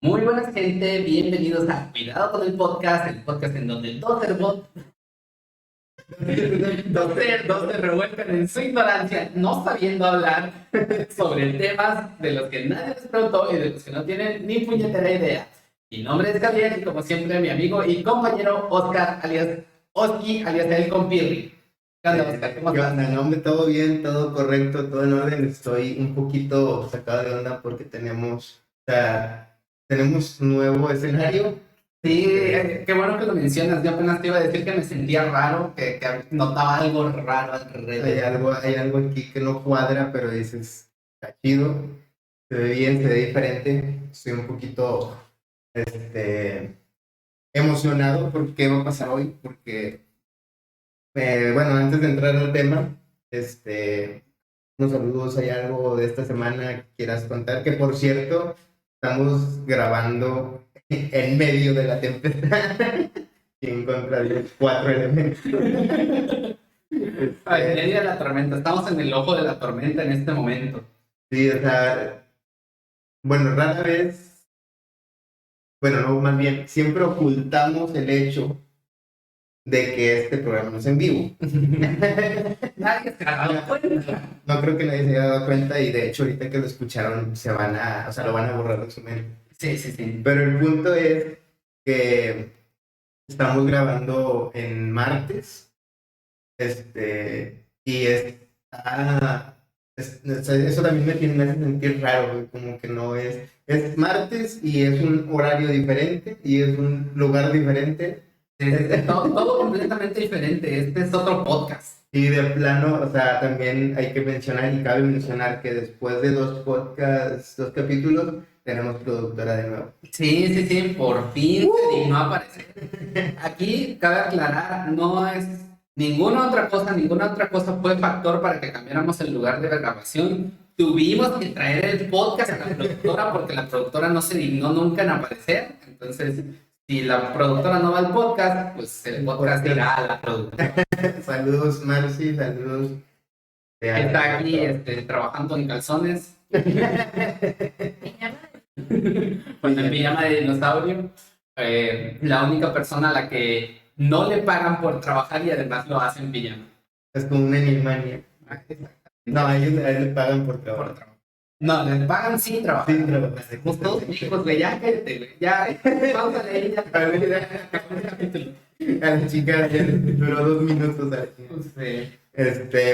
Muy buenas gente, bienvenidos a Cuidado con el podcast en donde dos se revuelven en su ignorancia, no sabiendo hablar sobre temas de los que nadie les preguntó y de los que no tienen ni puñetera idea. Mi nombre es Gabriel y como siempre mi amigo y compañero Oscar, alias Oski, alias El Compirri. ¿Qué onda, Oscar? ¿Cómo ¿Qué estás? onda? No, hombre, todo bien, todo correcto, todo en orden. Estoy un poquito sacado de onda porque tenemos nuevo escenario. Sí, qué bueno que lo mencionas. Yo apenas te iba a decir que me sentía raro, que notaba algo raro Hay alrededor. algo, hay algo aquí que no cuadra, pero dices, está chido, se ve bien, se ve diferente. Estoy un poquito emocionado por qué va a pasar hoy, porque, bueno, antes de entrar al tema, unos saludos, hay algo de esta semana que quieras contar, que por cierto, estamos grabando en medio de la tempestad y en contra de los cuatro elementos. En medio de la tormenta, estamos en el ojo de la tormenta en este momento. Sí, o sea, bueno, rara vez, bueno, no, más bien, siempre ocultamos el hecho de que este programa no es en vivo. Nadie se ha dado cuenta. No creo que nadie se haya dado cuenta y de hecho ahorita que lo escucharon o sea, lo van a borrar de su mente. Sí, sí, sí. Pero el punto es que estamos grabando en martes, y o sea, eso también me hace sentir raro, güey, como que no es martes y es un horario diferente y es un lugar diferente. Todo completamente diferente. Este es otro podcast. Y de plano, o sea, también hay que mencionar y cabe mencionar que después de dos capítulos, tenemos productora de nuevo. Sí, sí, sí, por fin se dignó a aparecer. Aquí cabe aclarar, no es ninguna otra cosa fue factor para que cambiáramos el lugar de la grabación. Tuvimos que traer el podcast a la productora porque la productora no se dignó nunca en aparecer. Entonces, si la productora no va al podcast, pues el podcast irá a la productora. Saludos, Marcy, saludos. Está aquí trabajando en calzones, con el pijama de dinosaurio. La única persona a la que no le pagan por trabajar y además lo hace en pijama. Es como una Animania. No, a ellos le pagan por Por trabajo. trabajo. No, les pagan sin trabajar. Sin trabajar. Somos todos hijos, güey, ya cállate, güey. Ya, pausale ahí, ya. A la chica ya duró 2 minutos aquí.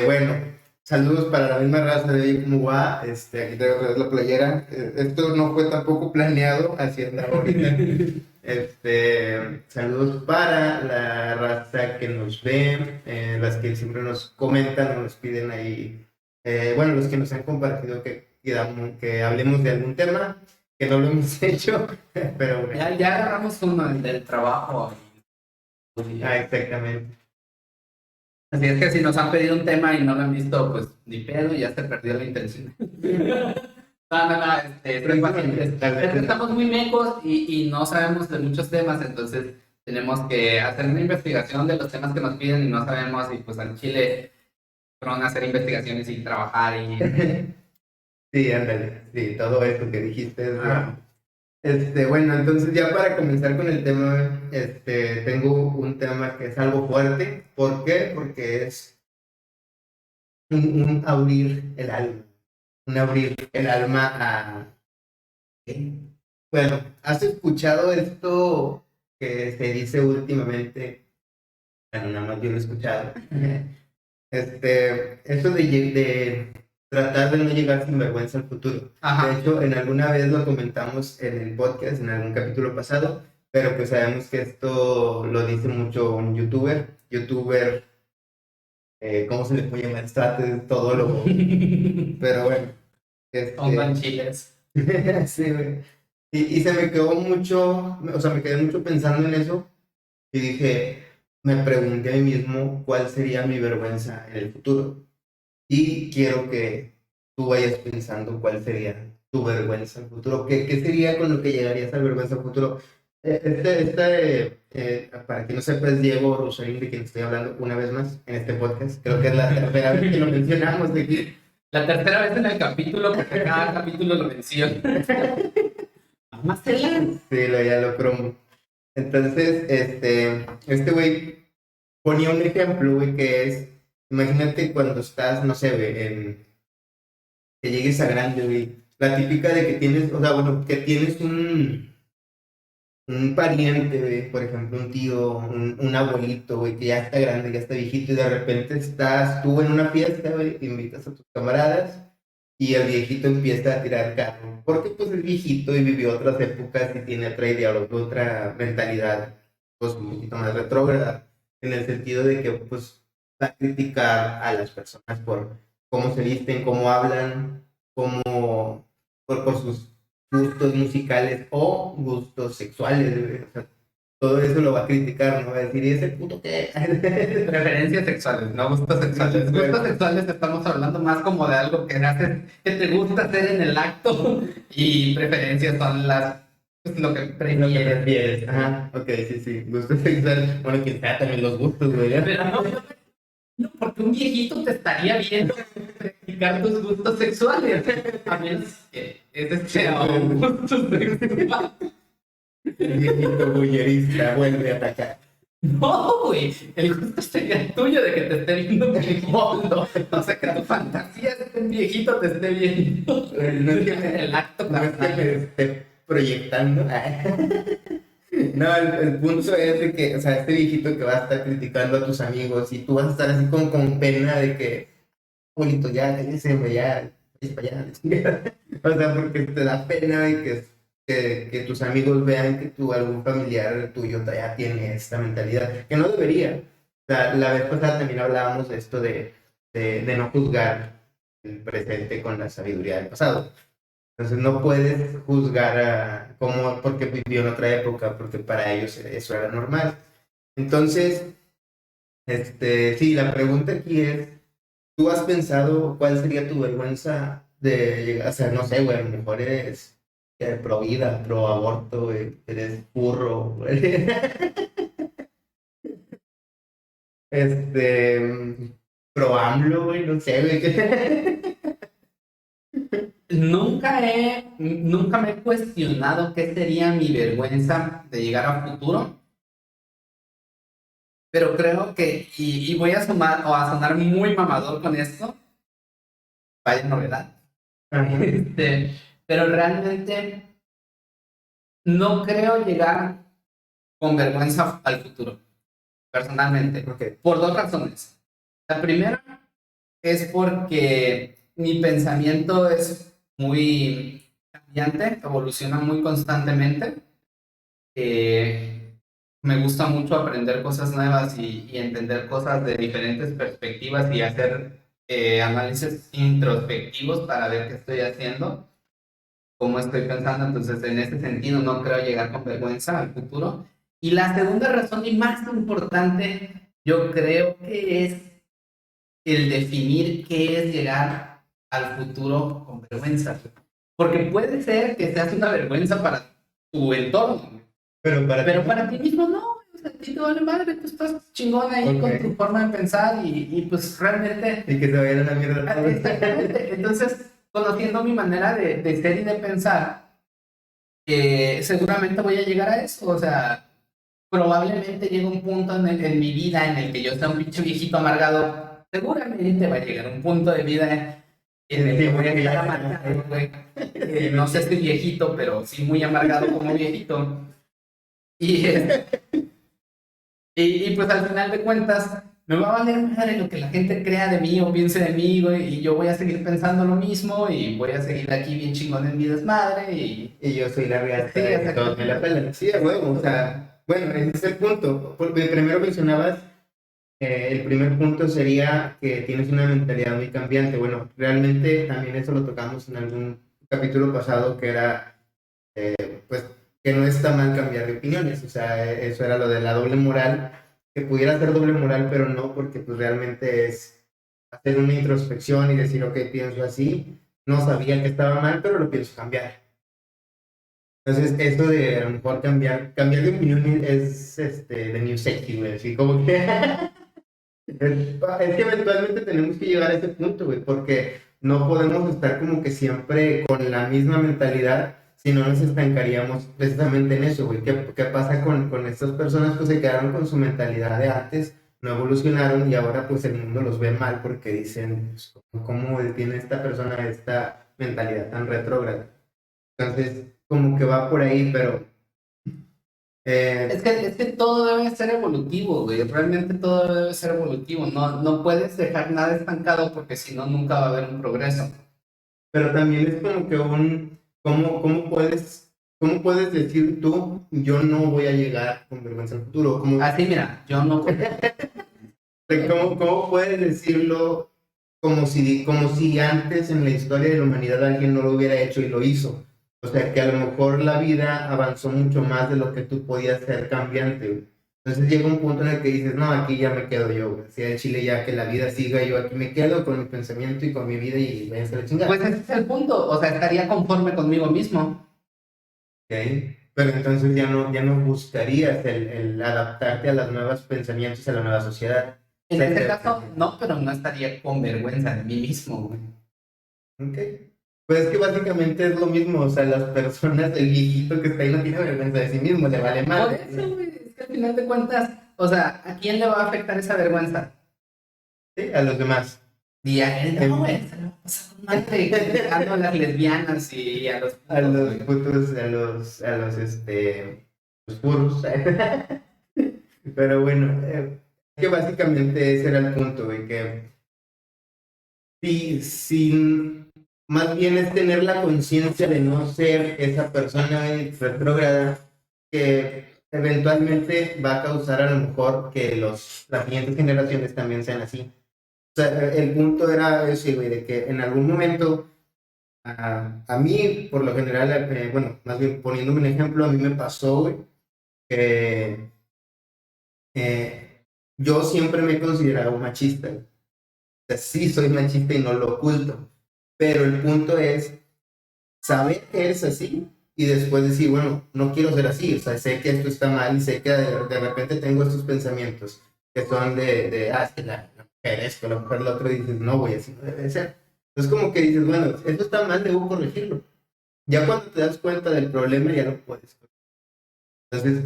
Bueno, saludos para la misma raza de hoy, ¿cómo va? Aquí tengo otra vez la playera. Esto no fue tampoco planeado, así anda ahorita. Saludos para la raza que nos ve, las que siempre nos comentan o nos piden ahí, bueno, los que nos han compartido que hablemos de algún tema, que no lo hemos hecho, pero bueno. Ya agarramos uno, el del trabajo. Exactamente. Así es que si nos han pedido un tema y no lo han visto, pues ni pedo, ya se perdió la intención. No, estoy pacientes. Es que estamos muy mecos y no sabemos de muchos temas, entonces tenemos que hacer una investigación de los temas que nos piden y no sabemos, y pues al Chile fueron a hacer investigaciones y trabajar y... Sí, ándale, sí, todo eso que dijiste es Ah. bueno, entonces ya para comenzar con el tema, tengo un tema que es algo fuerte. ¿Por qué? Porque es un abrir el alma, un abrir el alma a... Bueno, ¿has escuchado esto que se dice últimamente? Bueno, nada más yo lo he escuchado. Eso de tratar de no llegar sin vergüenza al futuro. Ajá. De hecho, en alguna vez lo comentamos en el podcast, en algún capítulo pasado, pero pues sabemos que esto lo dice mucho un youtuber, ¿cómo se le puede llamar? Todólogo, pero bueno. Ondan chiles. Sí, güey. Y se me quedó mucho, o sea, me quedé mucho pensando en eso y dije, me pregunté a mí mismo cuál sería mi vergüenza en el futuro. Y quiero que tú vayas pensando cuál sería tu vergüenza en el futuro. ¿Qué sería con lo que llegarías al vergüenza en el futuro? Para quien no sepa, es Diego Rosarín, de quien estoy hablando una vez más en este podcast. Creo que es la tercera vez que lo mencionamos de aquí. La tercera vez en el capítulo, porque cada capítulo lo menciona. Mazatlán. Sí, ya lo cromo. Entonces, este güey ponía un ejemplo, güey, que es, imagínate cuando estás, no sé, güey, que llegues a grande, güey, la típica de que tienes, o sea, bueno, que tienes un pariente, güey, por ejemplo, un tío, un abuelito, güey, que ya está grande, ya está viejito, y de repente estás tú en una fiesta, güey, invitas a tus camaradas, y el viejito empieza a tirar carro, porque pues es viejito y vivió otras épocas y tiene otra ideología, otra mentalidad, pues un poquito más retrógrada, en el sentido de que pues va a criticar a las personas por cómo se visten, cómo hablan, cómo, por sus gustos musicales o gustos sexuales, güey. O sea, todo eso lo va a criticar, no va a decir, ¿y ese puto qué? Preferencias sexuales, no gustos sexuales. Gustos sexuales estamos hablando más como de algo que haces, que te gusta hacer en el acto, y preferencias son pues, lo que Lo que prefieres. prefieres. Ajá, ok, sí, sí. Gustos sexuales. Bueno, quien sea también los gustos, güey. Pero no, porque un viejito te estaría viendo practicar tus gustos sexuales, a menos que ese sea un gusto sexual. El viejito bullerista vuelve a atacar. No, güey, el gusto sería tuyo de que te esté viendo un viejito. O sea, que tu fantasía es que un viejito te esté viendo. No es que me, El acto no es que me carnal. esté proyectando. No, el punto es de que, o sea, este viejito que va a estar criticando a tus amigos y tú vas a estar así con pena de que, abuelito, ya, cállese, güey, ya, es para allá, la chingada. O sea, porque te da pena de que tus amigos vean que tú, algún familiar tuyo ya tiene esta mentalidad, que no debería. O sea, la vez pasada también hablábamos de esto de no juzgar el presente con la sabiduría del pasado. Entonces no puedes juzgar a cómo, porque vivió en otra época, porque para ellos eso era normal. Entonces, sí, la pregunta aquí es, ¿tú has pensado cuál sería tu vergüenza de llegar, o sea, no sé, güey, a lo mejor eres pro vida, pro aborto, güey, eres burro, güey. Pro AMLO, güey, no sé, güey. Nunca me he cuestionado qué sería mi vergüenza de llegar a futuro, pero creo que, y voy a sumar o a sonar muy mamador con esto, vaya novedad. Ajá. Pero realmente no creo llegar con vergüenza al futuro, personalmente, Ok. por dos razones. La primera es porque mi pensamiento es muy cambiante, evoluciona muy constantemente. Me gusta mucho aprender cosas nuevas y entender cosas de diferentes perspectivas y hacer análisis introspectivos para ver qué estoy haciendo, cómo estoy pensando. Entonces, en ese sentido, no creo llegar con vergüenza al futuro. Y la segunda razón y más importante, yo creo que es el definir qué es llegar al futuro con vergüenza. Porque puede ser que seas una vergüenza para tu entorno, pero para ti mismo no. O sea, a ti te vale madre, tú estás chingón ahí con tu forma de pensar y pues realmente. Y que se vayan a la mierda. Exactamente. Entonces, conociendo mi manera de ser y de pensar, seguramente voy a llegar a eso. O sea, probablemente llegue un punto en mi vida en el que yo sea un pinche viejito amargado. Seguramente va a llegar un punto de vida en el que voy a estar amargado, güey. No sé si viejito, pero sí muy amargado como viejito. Y, y pues al final de cuentas, me va a valer madre lo que la gente crea de mí o piense de mí, güey, y yo voy a seguir pensando lo mismo y voy a seguir aquí bien chingón en mi desmadre Y yo soy la reata sí, de todos me la pelan. Sí, a huevo, o sea, bueno, ese es el punto. Porque primero mencionabas, el primer punto sería que tienes una mentalidad muy cambiante. Bueno, realmente también eso lo tocamos en algún capítulo pasado que era, pues, que no está mal cambiar de opiniones. O sea, eso era lo de la doble moral, que pudiera ser doble moral, pero no, porque pues realmente es hacer una introspección y decir, ok, pienso así, no sabía que estaba mal, pero lo pienso cambiar. Entonces, esto de a lo mejor cambiar de opinión es de New Sexy, güey, así como que es que eventualmente tenemos que llegar a ese punto, güey, porque no podemos estar como que siempre con la misma mentalidad, si no nos estancaríamos precisamente en eso, güey. ¿Qué pasa con estas personas que se quedaron con su mentalidad de antes, no evolucionaron y ahora pues el mundo los ve mal porque dicen, pues, ¿cómo tiene esta persona esta mentalidad tan retrógrada? Entonces, como que va por ahí, pero... Es que todo debe ser evolutivo, güey. Realmente todo debe ser evolutivo. No puedes dejar nada estancado porque si no, nunca va a haber un progreso. Pero también es como que ¿cómo puedes decir tú, yo no voy a llegar con vergüenza al futuro? Así, mira, yo no. ¿Cómo puedes decirlo como si antes en la historia de la humanidad alguien no lo hubiera hecho y lo hizo? O sea, que a lo mejor la vida avanzó mucho más de lo que tú podías ser cambiante, güey. Entonces llega un punto en el que dices, no, aquí ya me quedo yo, güey. Si en Chile ya que la vida siga, yo aquí me quedo con mi pensamiento y con mi vida y váyanse a la chingada. Pues ese es el punto. O sea, estaría conforme conmigo mismo. ¿Ok? Pero entonces ya no buscarías el adaptarte a los nuevos pensamientos, a la nueva sociedad. En O sea, este caso, no, pero no estaría con vergüenza de mí mismo, güey. ok. Pues es que básicamente es lo mismo, o sea, las personas, el viejito que está ahí no tiene vergüenza de sí mismo, le vale Por mal. eso, güey, es que al final de cuentas, o sea, ¿a quién le va a afectar esa vergüenza? Sí, a los demás. Y a él, no, güey, se lo va a pasar con madre criticando a las lesbianas y a los A putos, los güey. putos, los puros. Pero bueno, que básicamente ese era el punto, güey, que sin, más bien es tener la conciencia de no ser esa persona retrógrada que eventualmente va a causar a lo mejor que las siguientes generaciones también sean así. O sea, el punto era ese, güey, de que en algún momento, a mí, por lo general, bueno, más bien poniéndome un ejemplo, a mí me pasó, güey, que yo siempre me he considerado machista. O sea, sí soy machista y no lo oculto. Pero el punto es saber que eres así y después decir, bueno, no quiero ser así. O sea, sé que esto está mal y sé que de repente tengo estos pensamientos que son es que la mujer esto, la mujer lo otro, y dices, no, güey, así no debe de ser. Entonces, como que dices, bueno, esto está mal, debo corregirlo. Ya cuando te das cuenta del problema, ya no puedes. Entonces,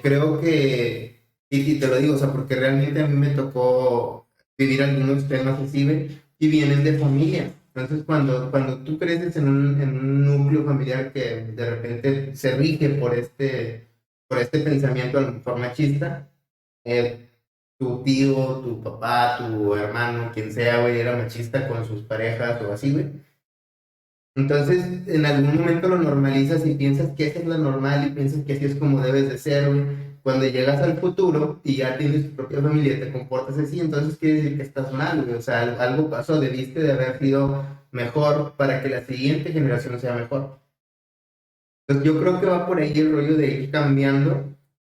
creo que, y te lo digo, o sea, porque realmente a mí me tocó vivir algunos temas así, güey, y vienen de familia. Entonces, cuando tú creces en un núcleo familiar que de repente se rige por este pensamiento a lo mejor machista, eh, tu tío, tu papá, tu hermano, quien sea, güey, era machista con sus parejas o así, güey. Entonces, en algún momento lo normalizas y piensas que esa es la normal y piensas que así es como debes de ser, güey. Cuando llegas al futuro y ya tienes tu propia familia y te comportas así, entonces quiere decir que estás mal, güey. O sea, algo pasó, debiste de haber sido mejor para que la siguiente generación sea mejor. Entonces, yo creo que va por ahí el rollo de ir cambiando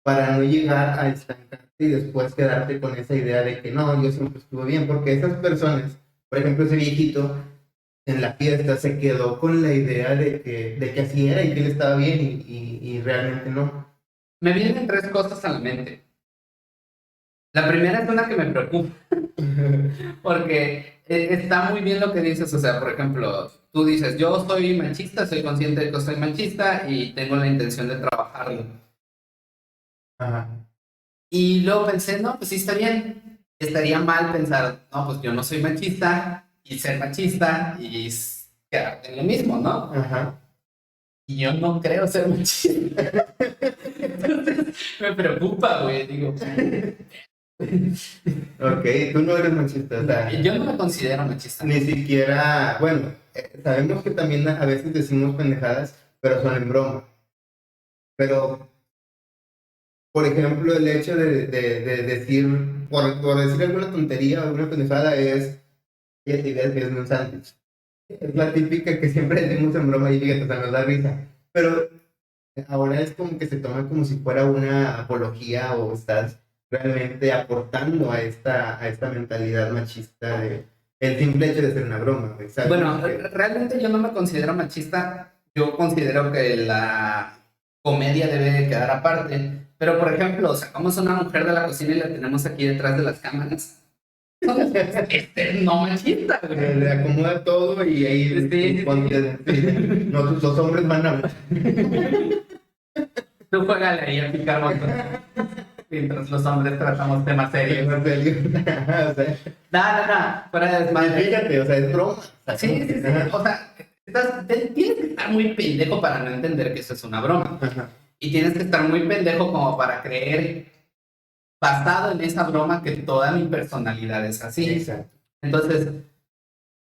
para no llegar a estancarte y después quedarte con esa idea de que no, yo siempre estuve bien, porque esas personas, por ejemplo, ese viejito, en la fiesta se quedó con la idea de que así era y que él estaba bien y realmente no. Me vienen tres cosas a la mente. La primera es una que me preocupa, porque está muy bien lo que dices, o sea, por ejemplo, tú dices, yo soy machista, soy consciente de que soy machista y tengo la intención de trabajarlo. Ajá. Y luego pensé, no, pues sí está bien. Estaría mal pensar, no, pues yo no soy machista y ser machista y quedarte en lo mismo, ¿no? Ajá. Y yo no creo ser machista. Entonces me preocupa, güey. Digo, Ok, tú no eres machista, o sea, yo no me considero machista. ni siquiera, bueno, sabemos que también a veces decimos pendejadas, pero son en broma. Pero, por ejemplo, el hecho de decir, por decir alguna tontería o alguna pendejada es, ya te ideas que es un sándwich. Es la típica que siempre decimos en broma y fíjate, o sea, nos da risa. Pero ahora es como que se toma como si fuera una apología o estás realmente aportando a esta mentalidad machista de el simple hecho de ser una broma, güey, ¿sabes? Bueno, Que, realmente yo no me considero machista. Yo considero que la comedia debe de quedar aparte. Pero, por ejemplo, sacamos a una mujer de la cocina y la tenemos aquí detrás de las cámaras. No machista, güey. Le acomoda todo y ahí Sí. no, los hombres van a hablar. Tú juégale ahí a picar botones. Mientras los hombres tratamos temas serios. En serio. O sea, No, fuera de desmadre. fíjate, o sea, es broma. Sí. O sea, tienes que estar muy pendejo para no entender que eso es una broma. Ajá. Y tienes que estar muy pendejo como para creer, basado en esa broma, que toda mi personalidad es así. Exacto. Entonces,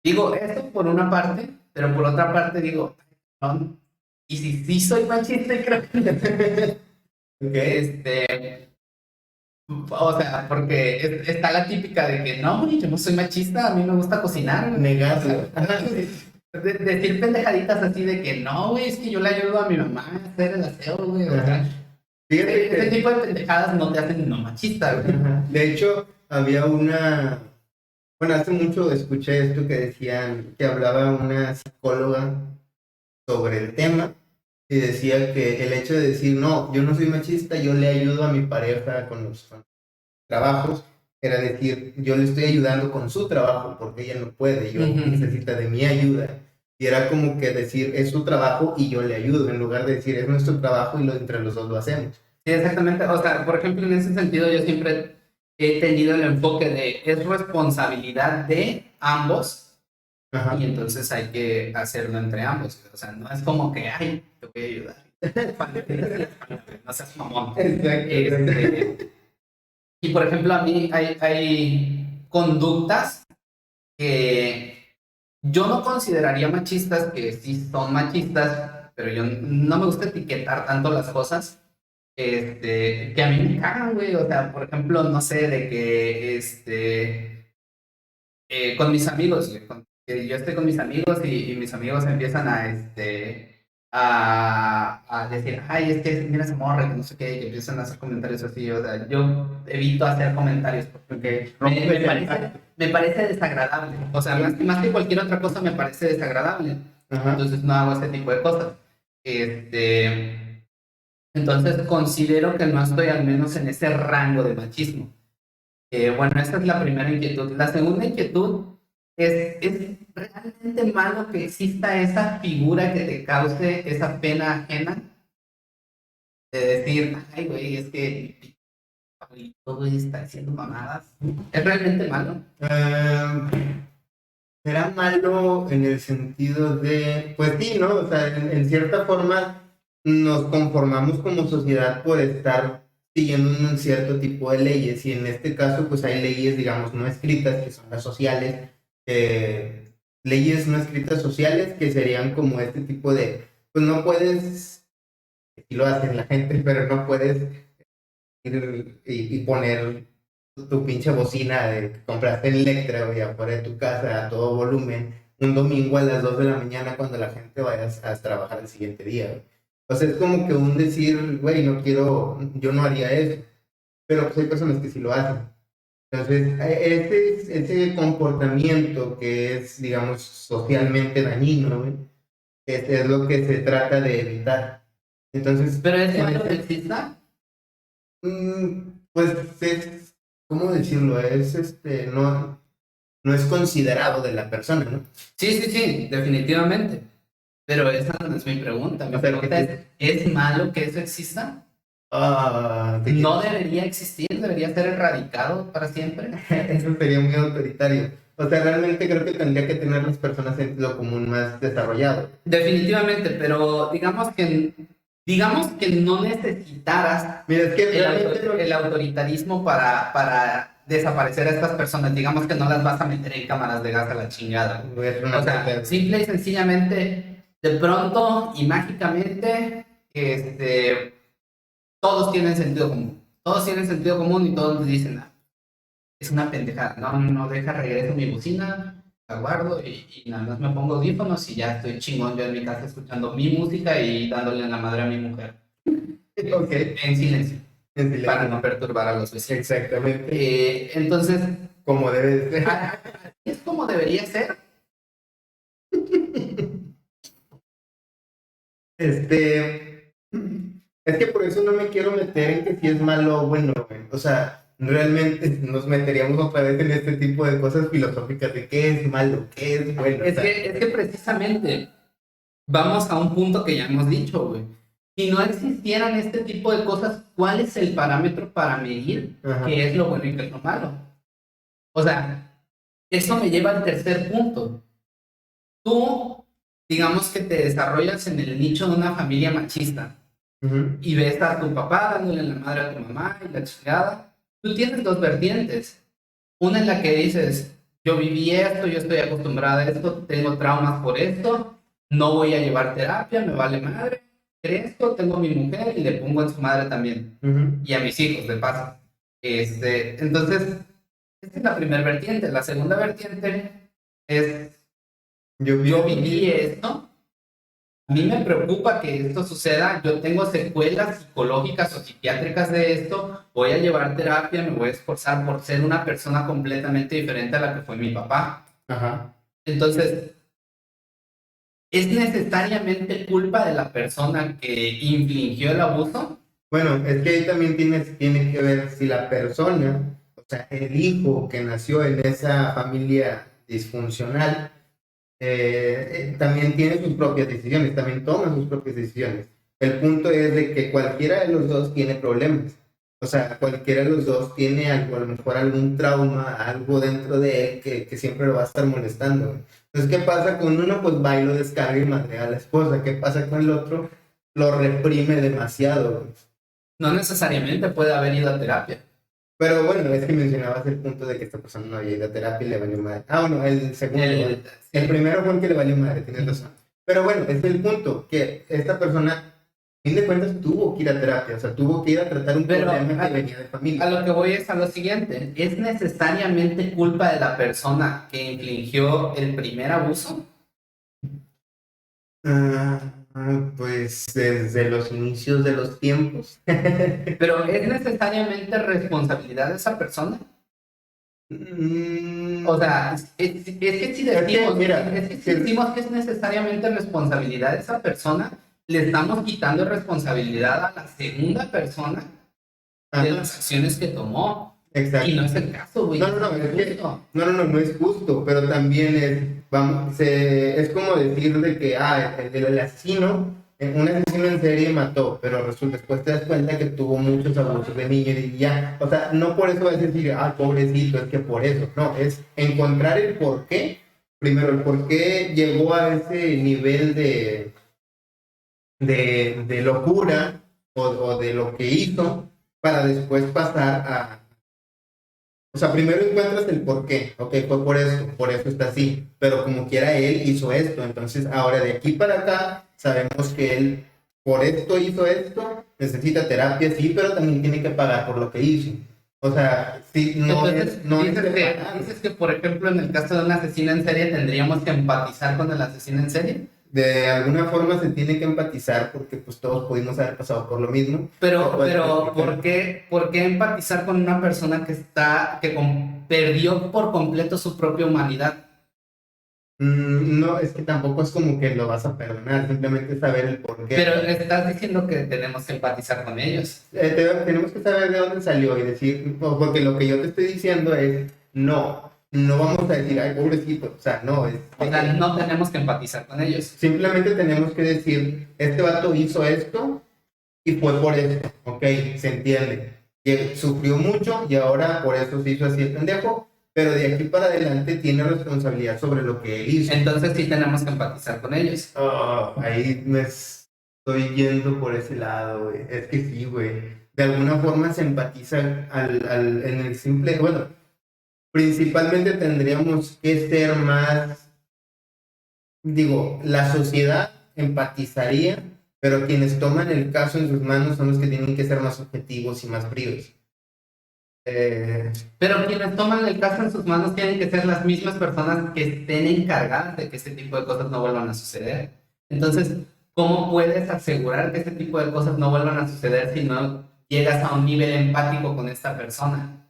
digo esto por una parte, pero por otra parte digo, no, y si sí soy machista y creo que Ok. o sea, porque está la típica de que no, güey, yo no soy machista, a mí me gusta cocinar, güey. Negarlo. O sea, decir pendejaditas así de que no, güey, es que yo le ayudo a mi mamá a hacer el aseo, güey. O sea, Fíjate ese que, tipo de pendejadas no te hacen no machista, güey. de hecho, había una, bueno, hace mucho escuché esto que decían, que hablaba una psicóloga sobre el tema y decía que el hecho de decir, no, yo no soy machista, yo le ayudo a mi pareja con los trabajos, era decir, yo le estoy ayudando con su trabajo porque ella no puede, yo necesita de mi ayuda. Y era como que decir, es su trabajo y yo le ayudo, en lugar de decir, es nuestro trabajo y entre los dos lo hacemos. Sí, exactamente. O sea, por ejemplo, en ese sentido yo siempre he tenido el enfoque de es responsabilidad de ambos. Ajá. Y entonces hay que hacerlo entre ambos. O sea, no es como que, ay, te voy a ayudar. No seas mamón. Exacto. Y por ejemplo, a mí hay conductas que yo no consideraría machistas, que sí son machistas, pero yo no me gusta etiquetar tanto las cosas, que a mí me cagan, güey. O sea, por ejemplo, no sé, de que con mis amigos, que yo estoy con mis amigos y mis amigos empiezan a decir, ay, es que mira esa morra, que no sé qué, y que empiezan a hacer comentarios así. O sea, yo evito hacer comentarios porque me parece desagradable. O sea, más que cualquier otra cosa me parece desagradable. Ajá. Entonces no hago este tipo de cosas. Entonces considero que no estoy al menos en ese rango de machismo. Bueno, esa es la primera inquietud. La segunda inquietud es realmente malo que exista esa figura que te cause esa pena ajena de decir, ay, güey, es que mi abuelito, güey, está haciendo mamadas. ¿Es realmente malo? Será malo en el sentido de, pues sí, ¿no? O sea, en cierta forma nos conformamos como sociedad por estar siguiendo un cierto tipo de leyes y en este caso pues hay leyes, digamos, no escritas, que son las sociales, leyes no escritas sociales que serían como este tipo de, pues no puedes, y lo hacen la gente, pero no puedes ir y poner tu pinche bocina que compraste en Electra, güey, afuera de tu casa a todo volumen, un domingo a las 2 de la mañana cuando la gente vaya a trabajar el siguiente día, güey. O sea, es como que un decir, güey, no quiero, yo no haría eso, pero pues hay personas que sí lo hacen. Entonces, ese comportamiento que es, digamos, socialmente dañino, güey, es lo que se trata de evitar. Entonces, ¿Pero es malo que exista? Pues es, ¿cómo decirlo? Es no, no es considerado de la persona, ¿no? Sí, definitivamente. Pero esa no es mi pregunta. Mi O sea, pregunta ¿es malo que eso exista? ¿No debería existir? ¿Debería ser erradicado para siempre? Eso sería muy autoritario. O sea, realmente creo que tendría que tener las personas sentido común más desarrollado. Definitivamente, pero digamos que no necesitaras Mira, es que el autoritarismo para desaparecer a estas personas. Digamos que no las vas a meter en cámaras de gas a la chingada. O sea, simple y sencillamente, de pronto y mágicamente, todos tienen sentido común. Todos tienen sentido común y todos dicen, ah, es una pendejada. No, deja, regreso mi bocina, la guardo y nada más me pongo audífonos y ya estoy chingón yo en mi casa escuchando mi música y dándole en la madre a mi mujer. Okay. En silencio. En silencio. Para no perturbar a los vecinos. Exactamente. Entonces, como debe de ser. Es como debería ser. Es que por eso no me quiero meter en que si es malo o bueno, güey. O sea, realmente nos meteríamos otra vez en este tipo de cosas filosóficas de qué es malo, qué es bueno. Es que precisamente vamos a un punto que ya hemos dicho, güey. Si no existieran este tipo de cosas, ¿cuál es el parámetro para medir Ajá. qué es lo bueno y qué es lo malo? O sea, eso me lleva al tercer punto. Tú, digamos que te desarrollas en el nicho de una familia machista y ves a tu papá dándole la madre a tu mamá y la chingada. Tú tienes dos vertientes. Una en la que dices, yo viví esto, yo estoy acostumbrada a esto, tengo traumas por esto, no voy a llevar terapia, me vale madre, crezco, tengo a mi mujer y le pongo a su madre también. Y a mis hijos, de paso. Entonces, esta es la primera vertiente. La segunda vertiente es, yo viví esto, a mí me preocupa que esto suceda, yo tengo secuelas psicológicas o psiquiátricas de esto, voy a llevar terapia, me voy a esforzar por ser una persona completamente diferente a la que fue mi papá. Ajá. Entonces, ¿es necesariamente culpa de la persona que infligió el abuso? Bueno, es que ahí también tiene que ver si la persona, o sea, el hijo que nació en esa familia disfuncional, también tiene sus propias decisiones, también toma sus propias decisiones. El punto es de que cualquiera de los dos tiene problemas. O sea, cualquiera de los dos tiene algo, a lo mejor algún trauma, algo dentro de él que siempre lo va a estar molestando. Entonces, ¿qué pasa con uno? Pues va y lo descarga y madrea a la esposa. ¿Qué pasa con el otro? Lo reprime demasiado. No necesariamente puede haber ido a terapia. Pero bueno, es que mencionabas el punto de que esta persona no había ido a terapia y le valió madre. Ah, bueno, el segundo. El primero fue el que le valió madre, tienes razón. Pero bueno, ese es el punto, que esta persona, a fin de cuentas, tuvo que ir a terapia, o sea, tuvo que ir a tratar un problema que venía de familia. A lo que voy es a lo siguiente, ¿es necesariamente culpa de la persona que infligió el primer abuso? Pues desde los inicios de los tiempos. ¿Pero es necesariamente responsabilidad de esa persona? O sea, es que si decimos, si decimos que es necesariamente responsabilidad de esa persona, le estamos quitando responsabilidad a la segunda persona de las acciones que tomó. Exacto. Y no es el caso, güey. No es justo, pero también es como decir de que el asesino, un asesino en serie mató, pero después te das cuenta que tuvo muchos abusos de niño y ya, o sea, no por eso vas a decir, pobrecito, es que por eso, no, es encontrar el por qué, primero el por qué llegó a ese nivel de locura o de lo que hizo, para después pasar a... O sea, primero encuentras el por qué. Ok, fue por eso está así. Pero como quiera, él hizo esto. Entonces, ahora de aquí para acá, sabemos que él por esto hizo esto, necesita terapia, sí, pero también tiene que pagar por lo que hizo. O sea, sí, dices que, por ejemplo, en el caso de un asesino en serie, tendríamos que empatizar con el asesino en serie. De alguna forma se tiene que empatizar porque pues todos pudimos haber pasado por lo mismo. Pero ¿por qué empatizar con una persona que perdió por completo su propia humanidad? No, es que tampoco es como que lo vas a perdonar, simplemente saber el por qué. Pero estás diciendo que tenemos que empatizar con ellos. Tenemos que saber de dónde salió y decir, porque lo que yo te estoy diciendo es, no vamos a decir, ay, pobrecito, o sea, no tenemos que empatizar con ellos. Simplemente tenemos que decir, este vato hizo esto y fue por esto, ok, se entiende. Y sufrió mucho y ahora por eso se hizo así el pendejo, pero de aquí para adelante tiene responsabilidad sobre lo que él hizo. Entonces sí tenemos que empatizar con ellos. Ahí me estoy yendo por ese lado, güey. Es que sí, güey. De alguna forma se empatiza en el simple... Bueno, principalmente tendríamos que ser más... Digo, la sociedad empatizaría, pero quienes toman el caso en sus manos son los que tienen que ser más objetivos y más fríos. Pero quienes toman el caso en sus manos tienen que ser las mismas personas que estén encargadas de que este tipo de cosas no vuelvan a suceder. Entonces, ¿cómo puedes asegurar que este tipo de cosas no vuelvan a suceder si no llegas a un nivel empático con esta persona?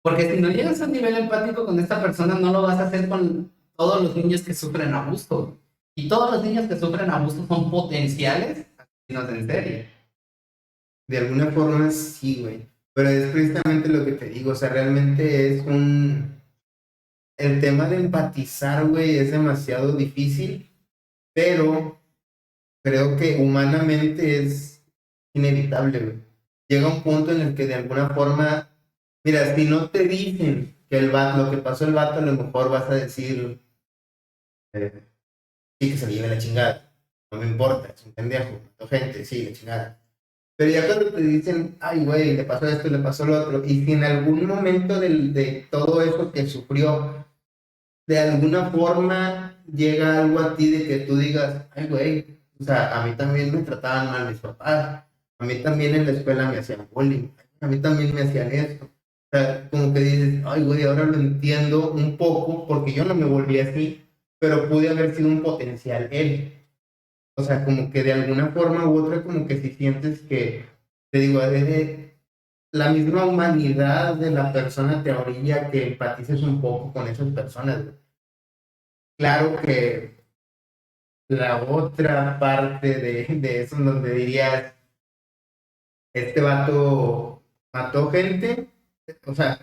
Porque si no llegas a un nivel empático con esta persona, no lo vas a hacer con todos los niños que sufren abuso. Y todos los niños que sufren abuso son potenciales asesinos en serie. De alguna forma sí, güey. Pero es precisamente lo que te digo, o sea, realmente es un... El tema de empatizar, güey, es demasiado difícil, pero creo que humanamente es inevitable, güey. Llega un punto en el que de alguna forma, mira, si no te dicen que el vato, lo que pasó el vato, a lo mejor vas a decir, eh, sí, que se le lleve la chingada, no me importa, es un pendejo, mató gente, sí, la chingada. Pero ya cuando te dicen, ay, güey, le pasó esto, le pasó lo otro, y si en algún momento de todo eso que sufrió, de alguna forma llega algo a ti de que tú digas, ay, güey, o sea, a mí también me trataban mal mis papás, a mí también en la escuela me hacían bullying, a mí también me hacían esto. O sea, como que dices, ay, güey, ahora lo entiendo un poco porque yo no me volví así, pero pude haber sido un potencial él. O sea, como que de alguna forma u otra, como que si sientes que, te digo, la misma humanidad de la persona te orilla que empatices un poco con esas personas, güey. Claro que la otra parte de eso, en donde dirías, este vato mató gente, o sea,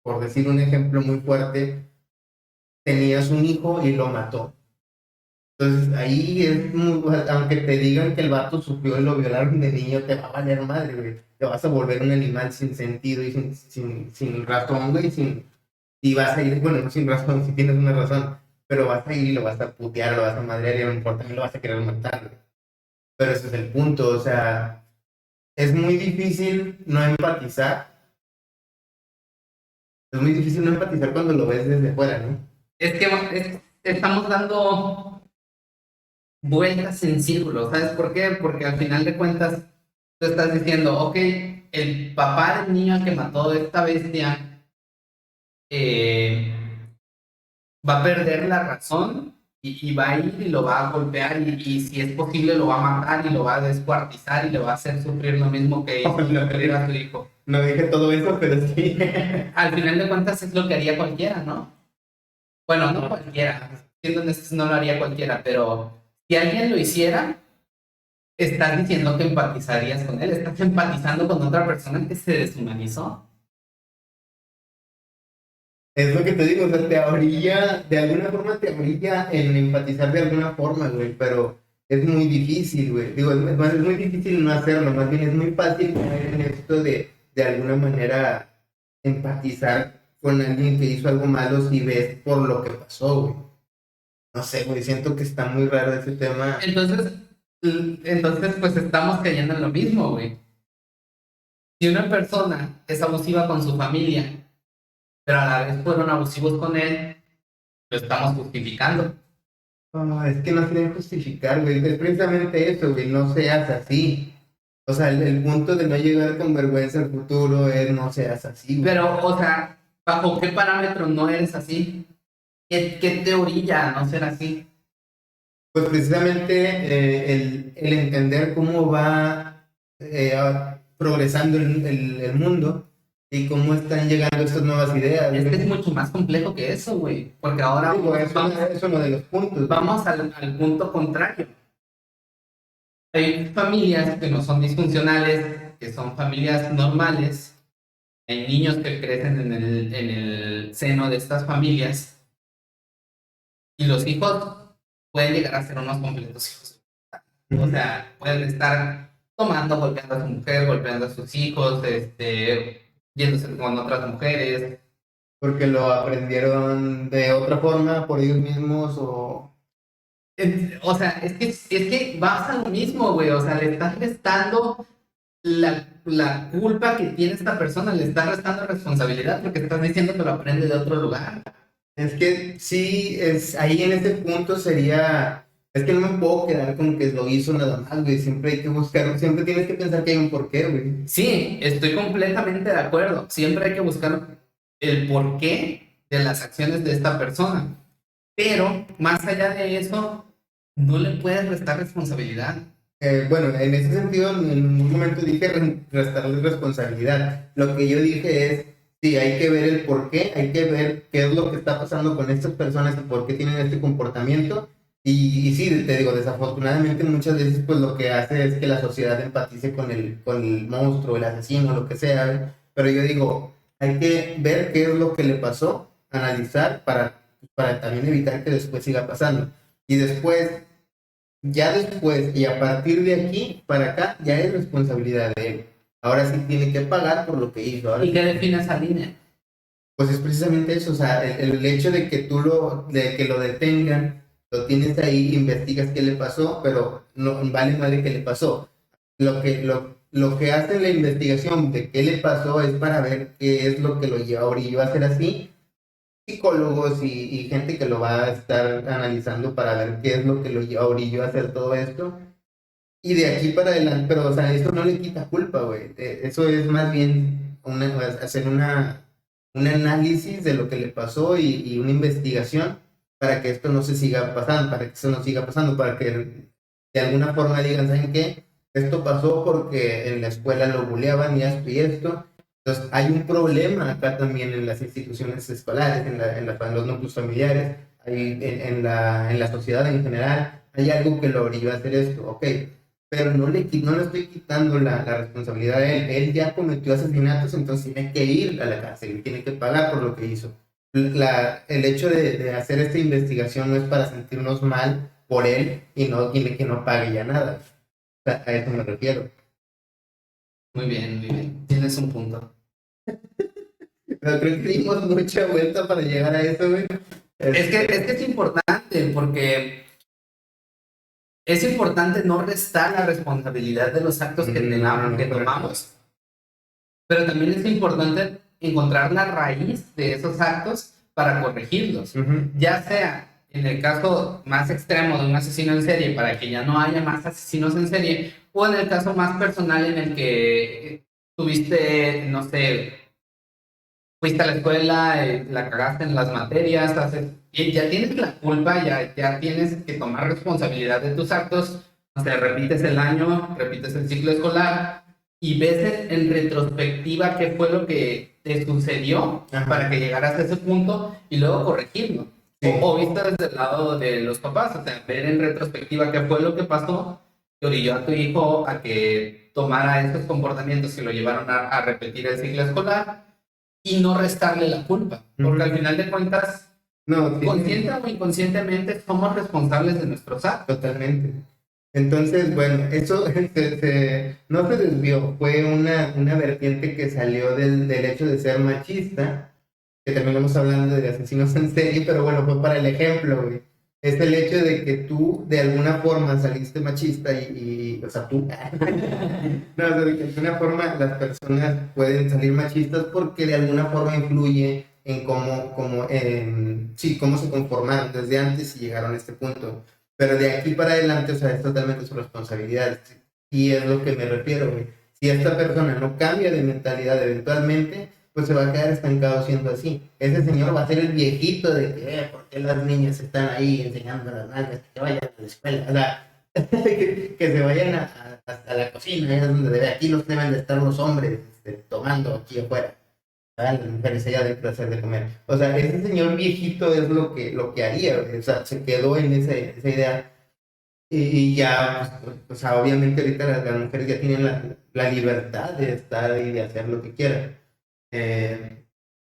por decir un ejemplo muy fuerte, tenías un hijo y lo mató. Entonces ahí es, aunque te digan que el vato sufrió y lo violaron de niño, te va a valer madre, güey. Te vas a volver un animal sin sentido y sin razón, güey, y vas a ir, bueno, no sin razón, si tienes una razón, pero vas a ir y lo vas a putear, lo vas a madrear y a lo mejor también lo vas a querer matar, güey. Pero ese es el punto, o sea, es muy difícil no empatizar, es muy difícil no empatizar cuando lo ves desde fuera, ¿no? Es que estamos dando vueltas en círculo, ¿sabes por qué? Porque al final de cuentas tú estás diciendo, ok, el papá del niño que mató a esta bestia eh, va a perder la razón y va a ir y lo va a golpear y si es posible lo va a matar y lo va a descuartizar y le va a hacer sufrir lo mismo que hizo No, perder a su hijo. no dije todo eso, pero sí. Al final de cuentas es lo que haría cualquiera, ¿no? Bueno, no cualquiera, siendo honestos, no lo haría cualquiera, pero si alguien lo hiciera, estás diciendo que empatizarías con él, estás empatizando con otra persona que se deshumanizó. Es lo que te digo, o sea, te orilla, de alguna forma te orilla en empatizar de alguna forma, güey, pero es muy difícil, güey. Digo, es muy difícil no hacerlo, más bien es muy fácil caer en esto de alguna manera empatizar con alguien que hizo algo malo si ves por lo que pasó, güey. No sé, güey, siento que está muy raro ese tema. Entonces, pues estamos cayendo en lo mismo, güey. Si una persona es abusiva con su familia, pero a la vez fueron abusivos con él, lo estamos justificando. No, es que no se debe justificar, güey. Es precisamente eso, güey. No seas así. O sea, el punto de no llegar con vergüenza al futuro es no seas así, güey. Pero, o sea, ¿bajo qué parámetro no eres así? ¿Qué te orilla a no ser así? Pues precisamente el entender cómo va progresando el mundo y cómo están llegando estas nuevas ideas, Es que es güey. mucho más complejo que eso, güey. Porque ahora Digo, vamos, eso es uno de los puntos, güey. vamos al punto contrario. Hay familias que no son disfuncionales, que son familias normales. Hay niños que crecen en el seno de estas familias. Y los hijos pueden llegar a ser unos completos hijos. O sea, pueden estar tomando, golpeando a su mujer, golpeando a sus hijos, yéndose con otras mujeres. Porque lo aprendieron de otra forma por ellos mismos o... O sea, es que vas a lo mismo, güey. O sea, le estás restando la culpa que tiene esta persona, le estás restando responsabilidad porque estás diciendo que lo aprende de otro lugar. Es que sí, es, ahí en ese punto sería, es que no me puedo quedar con que lo hizo nada más, güey, siempre hay que buscar, siempre tienes que pensar que hay un porqué, güey. Sí, estoy completamente de acuerdo. Siempre hay que buscar el porqué de las acciones de esta persona. Pero más allá de eso, no le puedes restar responsabilidad. Bueno, en ese sentido, en un momento dije restarle responsabilidad. Lo que yo dije es, sí, hay que ver el porqué, hay que ver qué es lo que está pasando con estas personas y por qué tienen este comportamiento Y sí, te digo, desafortunadamente muchas veces pues lo que hace es que la sociedad empatice con el monstruo, el asesino, lo que sea, ¿eh? Pero yo digo, hay que ver qué es lo que le pasó, analizar para también evitar que después siga pasando. Y después, ya después y a partir de aquí para acá, ya es responsabilidad de él. Ahora sí tiene que pagar por lo que hizo. Ahora ¿Y sí, qué define esa línea? pues es precisamente eso, o sea, el hecho de que de que lo detengan, lo tienes ahí, investigas qué le pasó, pero no vale madre qué le pasó. Lo que hace la investigación de qué le pasó es para ver qué es lo que lo lleva, orilló a ser así. Psicólogos y gente que lo va a estar analizando para ver qué es lo que lo lleva, orilló a hacer todo esto. Y de aquí para adelante, pero o sea, eso no le quita culpa, güey. Eso es más bien hacer un análisis de lo que le pasó y una investigación para que esto no se siga pasando, para que eso no siga pasando, para que de alguna forma digan, ¿saben qué? Esto pasó porque en la escuela lo buleaban y esto y esto. Entonces, hay un problema acá también en las instituciones escolares, en los núcleos familiares, en la sociedad en general. Hay algo que lo orilló a hacer esto, ok, pero no le estoy quitando la responsabilidad a él. Él ya cometió asesinatos, entonces tiene que ir a la cárcel, tiene que pagar por lo que hizo. El hecho de hacer esta investigación no es para sentirnos mal por él y que no pague ya nada. O sea, a eso me refiero. Muy bien, muy bien. Tienes un punto. Pero creo que dimos mucha vuelta para llegar a eso, güey. Es que es importante porque es importante no restar la responsabilidad de los actos que tomamos, pero también es importante encontrar la raíz de esos actos para corregirlos. Ya sea en el caso más extremo de un asesino en serie, para que ya no haya más asesinos en serie, o en el caso más personal en el que tuviste, no sé, fuiste a la escuela, la cagaste en las materias, y ya tienes la culpa, ya tienes que tomar responsabilidad de tus actos, o sea, repites el año, repites el ciclo escolar y ves en retrospectiva qué fue lo que te sucedió. Ajá. Para que llegaras a ese punto y luego corregirlo. Sí. O viste desde el lado de los papás, o sea, ver en retrospectiva qué fue lo que pasó que orilló a tu hijo a que tomara esos comportamientos que lo llevaron a repetir el ciclo escolar y no restarle la culpa, porque al final de cuentas, no, consciente o inconscientemente, somos responsables de nuestros actos. Totalmente. Entonces, bueno, eso no se desvió, fue una vertiente que salió del hecho de ser machista, que terminamos hablando de asesinos en serie, pero bueno, fue para el ejemplo, güey. Es el hecho de que tú de alguna forma saliste machista o sea, tú, no, o sea, de que de alguna forma las personas pueden salir machistas porque de alguna forma influye en sí, cómo se conformaron desde antes y llegaron a este punto. Pero de aquí para adelante, o sea, es totalmente su responsabilidad. Y es lo que me refiero, güey. Si esta persona no cambia de mentalidad eventualmente, pues se va a quedar estancado siendo así. Ese señor va a ser el viejito de que, ¿por qué las niñas están ahí enseñando a las nalgas? Que vayan a la escuela, o sea, que se vayan a la cocina, es donde aquí los deben de estar los hombres tomando aquí afuera. Las mujeres allá dentro de hacer de comer. O sea, ese señor viejito es lo que haría, o sea, se quedó en esa idea. Y ya, pues, o sea, obviamente ahorita las mujeres ya tienen la libertad de estar y de hacer lo que quieran. Eh,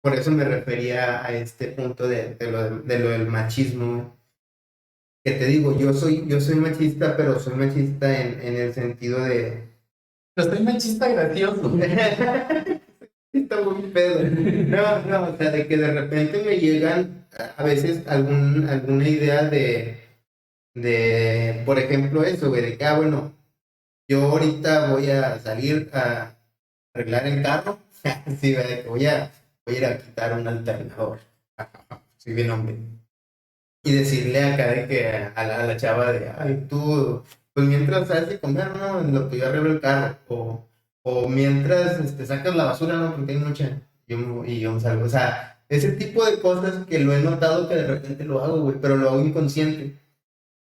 por eso me refería a este punto de lo del machismo. Que te digo, yo soy machista, pero soy machista en el sentido de... Pero soy machista gracioso. Está muy pedo. No, o sea, de que de repente me llegan a veces alguna idea por ejemplo, eso, güey, de que, bueno, yo ahorita voy a salir a arreglar el carro. Sí, güey, de que voy a ir a quitar un alternador. Soy bien hombre. Y decirle acá de que a la chava de, ay, tú, pues mientras sabes de comer, ¿no? En lo que yo arreglo el carro. O mientras sacas la basura, ¿no? Porque hay mucha. Y yo me salgo. O sea, ese tipo de cosas que lo he notado que de repente lo hago, güey, pero lo hago inconsciente.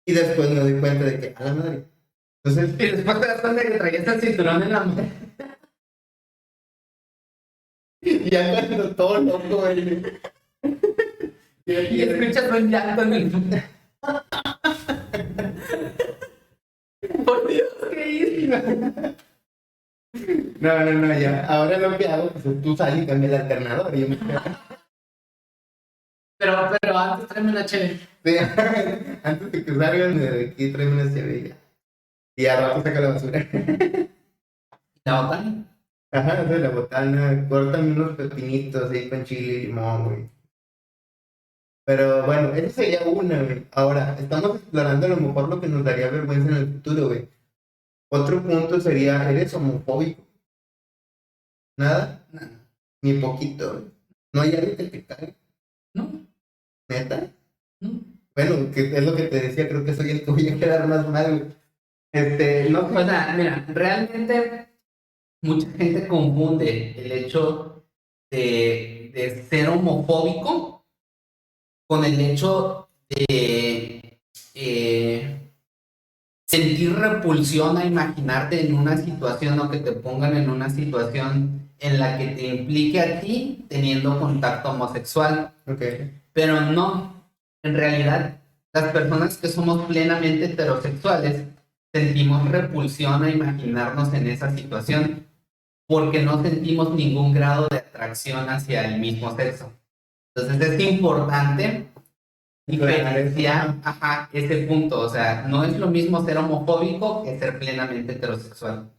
Y después me doy cuenta de que, a la madre. Entonces, y después te das cuenta que traías el cinturón en la mano. Ya cuando todo loco, güey. Y escuchas un llanto en el... Por Dios, ¿qué hice? No, ya. Ahora lo que hago, pues tú sales y cambias el alternador. Y yo me quedo. Pero antes tráeme una chévere. Sí, antes de que salgan de aquí, tráeme una cebilla. Y a rato saca la basura. ¿La botana? Ajá, de la botana, cortan unos pepinitos ahí con chile y limón, güey. Pero bueno, esa sería una, güey. Ahora, estamos explorando a lo mejor lo que nos daría vergüenza en el futuro, güey. Otro punto sería, ¿eres homofóbico? Nada, No. ni poquito, güey. No hay algo que te cague, No. neta. No. Bueno, que es lo que te decía, creo que soy el que voy a quedar más mal, güey. No O sea, mira, realmente mucha gente confunde el hecho de ser homofóbico con el hecho de sentir repulsión a imaginarte en una situación o que te pongan en una situación en la que te implique a ti teniendo contacto homosexual. ok. Pero no, en realidad las personas que somos plenamente heterosexuales sentimos repulsión a imaginarnos en esa situación porque no sentimos ningún grado de atracción hacia el mismo sexo. Entonces es importante diferenciar, ajá, ese punto. O sea, no es lo mismo ser homofóbico que ser plenamente heterosexual.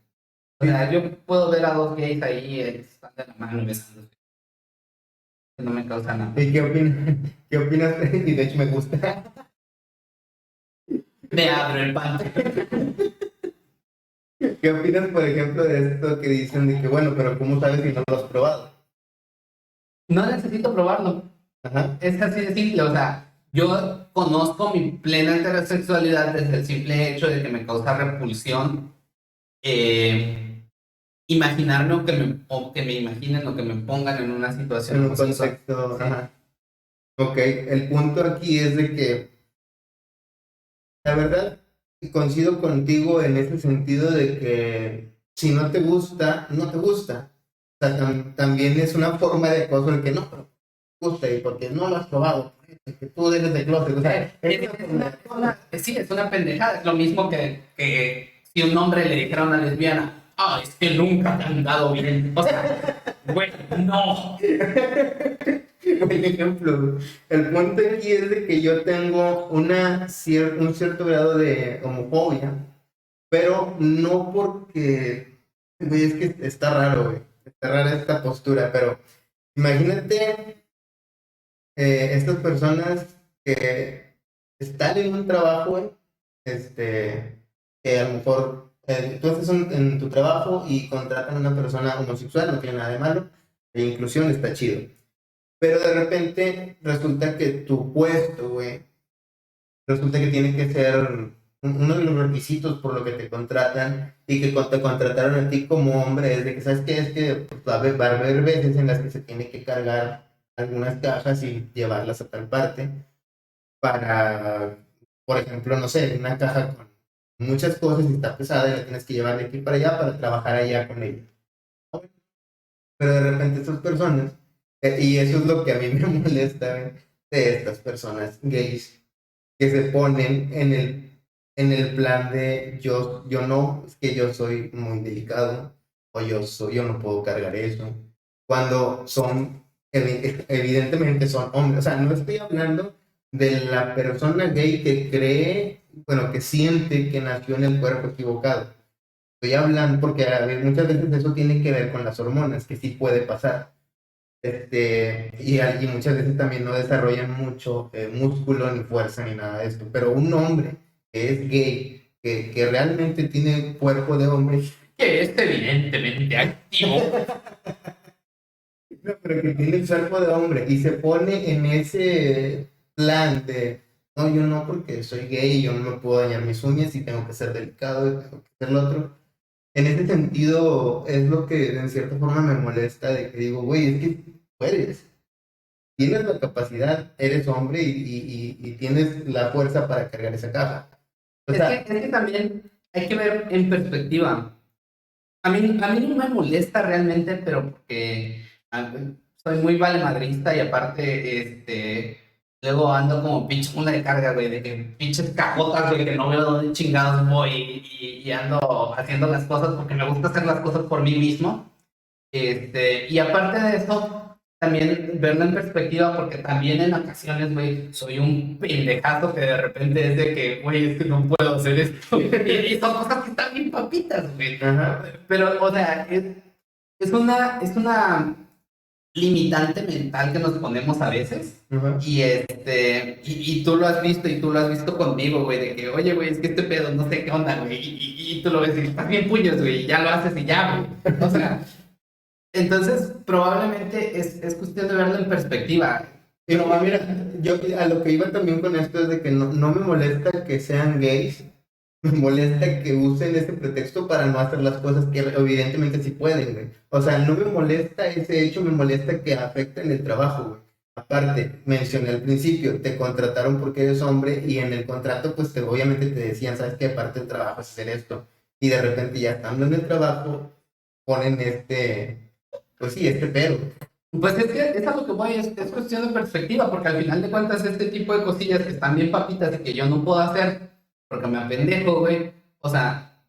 O sea, yo puedo ver a dos gays ahí están de la mano y besándose. No me causa nada. ¿Y qué opinas? ¿Qué opinas? Y de hecho me gusta. Me abro el pantalón. ¿Qué opinas, por ejemplo, de esto que dicen de que, bueno, pero ¿cómo sabes si no lo has probado? No necesito probarlo. Ajá. Es así de simple. O sea, yo conozco mi plena heterosexualidad desde el simple hecho de que me causa repulsión imaginarme o que me imaginen o que me pongan en una situación En un homosexual. contexto, Sí. ajá. Ok, el punto aquí es de que, la verdad, coincido contigo en ese sentido de que si no te gusta, no te gusta. O sea, también es una forma de acoso el que no, pero te gusta y porque no lo has probado, que tú eres de closet. O sea, Sí, es una pendejada. Es lo mismo que si un hombre le dijera a una lesbiana, ah, es que nunca te han dado bien. O sea, güey, no. Buen ejemplo. El punto aquí es de que yo tengo un cierto grado de homofobia, pero no porque, güey, es que está raro, güey. Está rara esta postura, pero imagínate estas personas que están en un trabajo, güey, que a lo mejor tú estás en tu trabajo y contratan a una persona homosexual, no tiene nada de malo, la inclusión está chido. Pero de repente resulta que tu puesto, güey, resulta que tiene que ser uno de los requisitos por lo que te contratan y que te contrataron a ti como hombre es de que, ¿sabes qué? Es que pues, va a haber veces en las que se tiene que cargar algunas cajas y llevarlas a tal parte para, por ejemplo, no sé, una caja con muchas cosas y está pesada y la tienes que llevar de aquí para allá para trabajar allá con ella. Pero de repente estas personas, y eso es lo que a mí me molesta, de estas personas gays, que se ponen en el plan de yo no, es que yo soy muy delicado, o yo no puedo cargar eso, cuando son, evidentemente son hombres. O sea, no estoy hablando de la persona gay que cree, bueno, que siente que nació en el cuerpo equivocado. Estoy hablando porque a ver, muchas veces eso tiene que ver con las hormonas, que sí puede pasar. Y muchas veces también no desarrollan mucho músculo, ni fuerza, ni nada de esto. Pero un hombre que es gay, que realmente tiene cuerpo de hombre, Que es evidentemente activo. no, pero que tiene cuerpo de hombre y se pone en ese plan de, no, yo no porque soy gay, yo no me puedo dañar mis uñas y tengo que ser delicado y tengo que ser lo otro. En ese sentido es lo que en cierta forma me molesta de que digo, güey, es que puedes. Tienes la capacidad, eres hombre y tienes la fuerza para cargar esa caja. O sea, Es que también hay que ver en perspectiva. A mí no me molesta realmente, pero porque soy muy valemadrista y aparte, luego ando como pinche mula de carga, güey, de que pinches cajotas, güey, que no veo dónde chingados voy y ando haciendo las cosas porque me gusta hacer las cosas por mí mismo. Y aparte de eso, también verlo en perspectiva, porque también en ocasiones, güey, soy un pendejazo que de repente es de que, güey, es que no puedo hacer esto. Y son cosas que están bien papitas, güey. Ajá. Pero, o sea, es una limitante mental que nos ponemos a veces. Ajá. Y tú lo has visto y tú lo has visto conmigo, güey, de que, oye, güey, es que este pedo, no sé qué onda, güey. Y tú lo ves y estás bien puños, güey, y ya lo haces y ya, güey. O sea, entonces probablemente es cuestión de verlo en perspectiva. Pero mira, yo a lo que iba también con esto es de que no me molesta que sean gays, me molesta que usen ese pretexto para no hacer las cosas que evidentemente sí pueden, güey. O sea, no me molesta ese hecho, me molesta que afecten el trabajo, güey. Aparte, mencioné al principio, te contrataron porque eres hombre y en el contrato, pues obviamente te decían, sabes que aparte del trabajo es hacer esto. Y de repente ya estando en el trabajo, ponen pues sí, pero. Pues es que es a lo que voy, es cuestión de perspectiva, porque al final de cuentas este tipo de cosillas que están bien papitas y que yo no puedo hacer porque me apendejo, güey. O sea,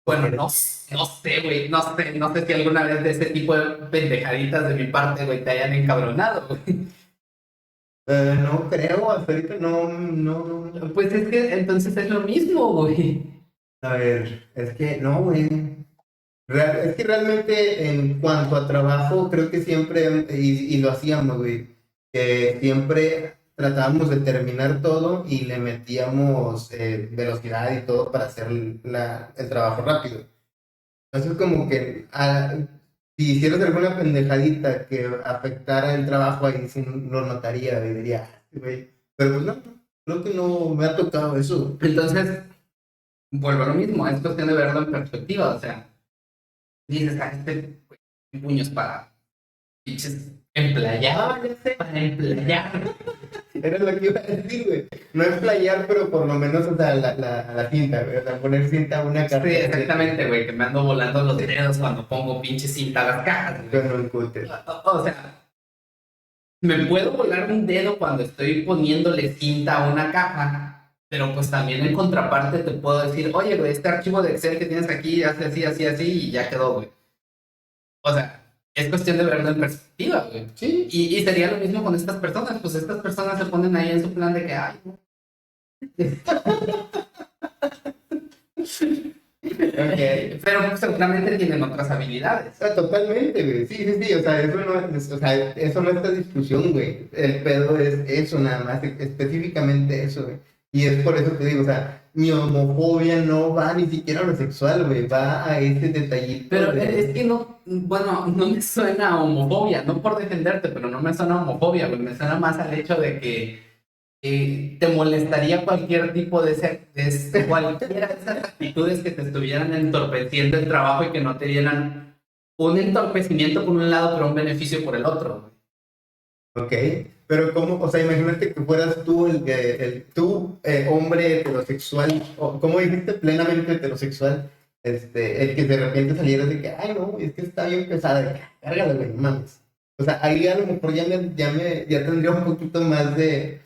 bueno, no sé, güey, no sé si alguna vez de ese tipo de pendejaditas de mi parte, güey, te hayan encabronado, güey. No creo, hasta ahorita no. Pues es que entonces es lo mismo, güey. A ver, es que no, güey. Es que realmente en cuanto a trabajo, creo que siempre, y lo hacíamos, güey, que siempre tratábamos de terminar todo y le metíamos velocidad y todo para hacer el trabajo rápido. Entonces, como que si hicieras alguna pendejadita que afectara el trabajo, ahí sí lo notaría, y diría, "Ah, güey". Pero pues no, creo que no me ha tocado eso. Entonces, vuelvo a lo mismo, es cuestión de verlo en perspectiva, o sea, dices, este güey, puños para pinches emplayar, Ya sé. para emplayar. Era lo que iba a decir, güey. No es playar, pero por lo menos, o sea, la cinta, güey. O sea, poner cinta a una Sí, carta. exactamente, güey, que me ando volando los dedos cuando pongo pinche cinta a las cajas, güey. Con un cúter. O sea, me puedo volar un dedo cuando estoy poniéndole cinta a una caja, pero pues también en contraparte te puedo decir, oye, güey, este archivo de Excel que tienes aquí hace así, así, así, y ya quedó, güey. O sea, es cuestión de verlo en perspectiva, güey. Sí. Y sería lo mismo con estas personas, pues estas personas se ponen ahí en su plan de que, ay, no. Ok. Pero pues, seguramente tienen otras habilidades. Totalmente, güey. Sí, sí, sí. O sea, eso no es esta discusión, güey. El pedo es eso, nada más. Específicamente eso, güey. Y es por eso que digo, o sea, mi homofobia no va ni siquiera a lo sexual, güey. Va a ese detallito. Pero es que no, bueno, no me suena a homofobia, no por defenderte, pero no me suena a homofobia, güey. Me suena más al hecho de que te molestaría cualquier tipo cualquiera de esas actitudes que te estuvieran entorpeciendo el trabajo y que no te dieran un entorpecimiento por un lado, pero un beneficio por el otro. Ok, pero ¿cómo? O sea, imagínate que fueras tú hombre heterosexual, o ¿cómo dijiste? Plenamente heterosexual, el que de repente salieras de que, ay, no, es que está bien pesada, de que, cárgala, güey, no mames. O sea, ahí a lo mejor ya tendría un poquito más de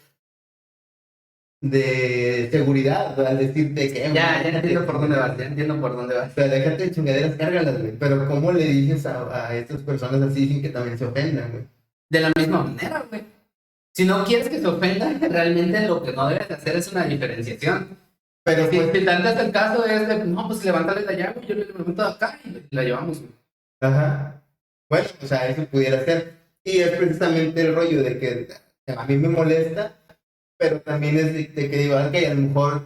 seguridad al decirte que, Ya entiendo por dónde vas, ya entiendo por dónde vas. O sea, déjate de chingaderas, cárgalas, güey. Pero ¿cómo le dices a estas personas así sin que también se ofendan, güey? De la misma manera, güey. Si no quieres que se ofenda, realmente lo que no debes de hacer es una diferenciación. Pero Si pues, tanto es el caso es de, no, pues levántale la llave, yo le levanto de acá y la llevamos, güey. ajá. Bueno, o sea, eso pudiera ser. Y es precisamente el rollo de que a mí me molesta, pero también es de que digo, ok, a lo mejor,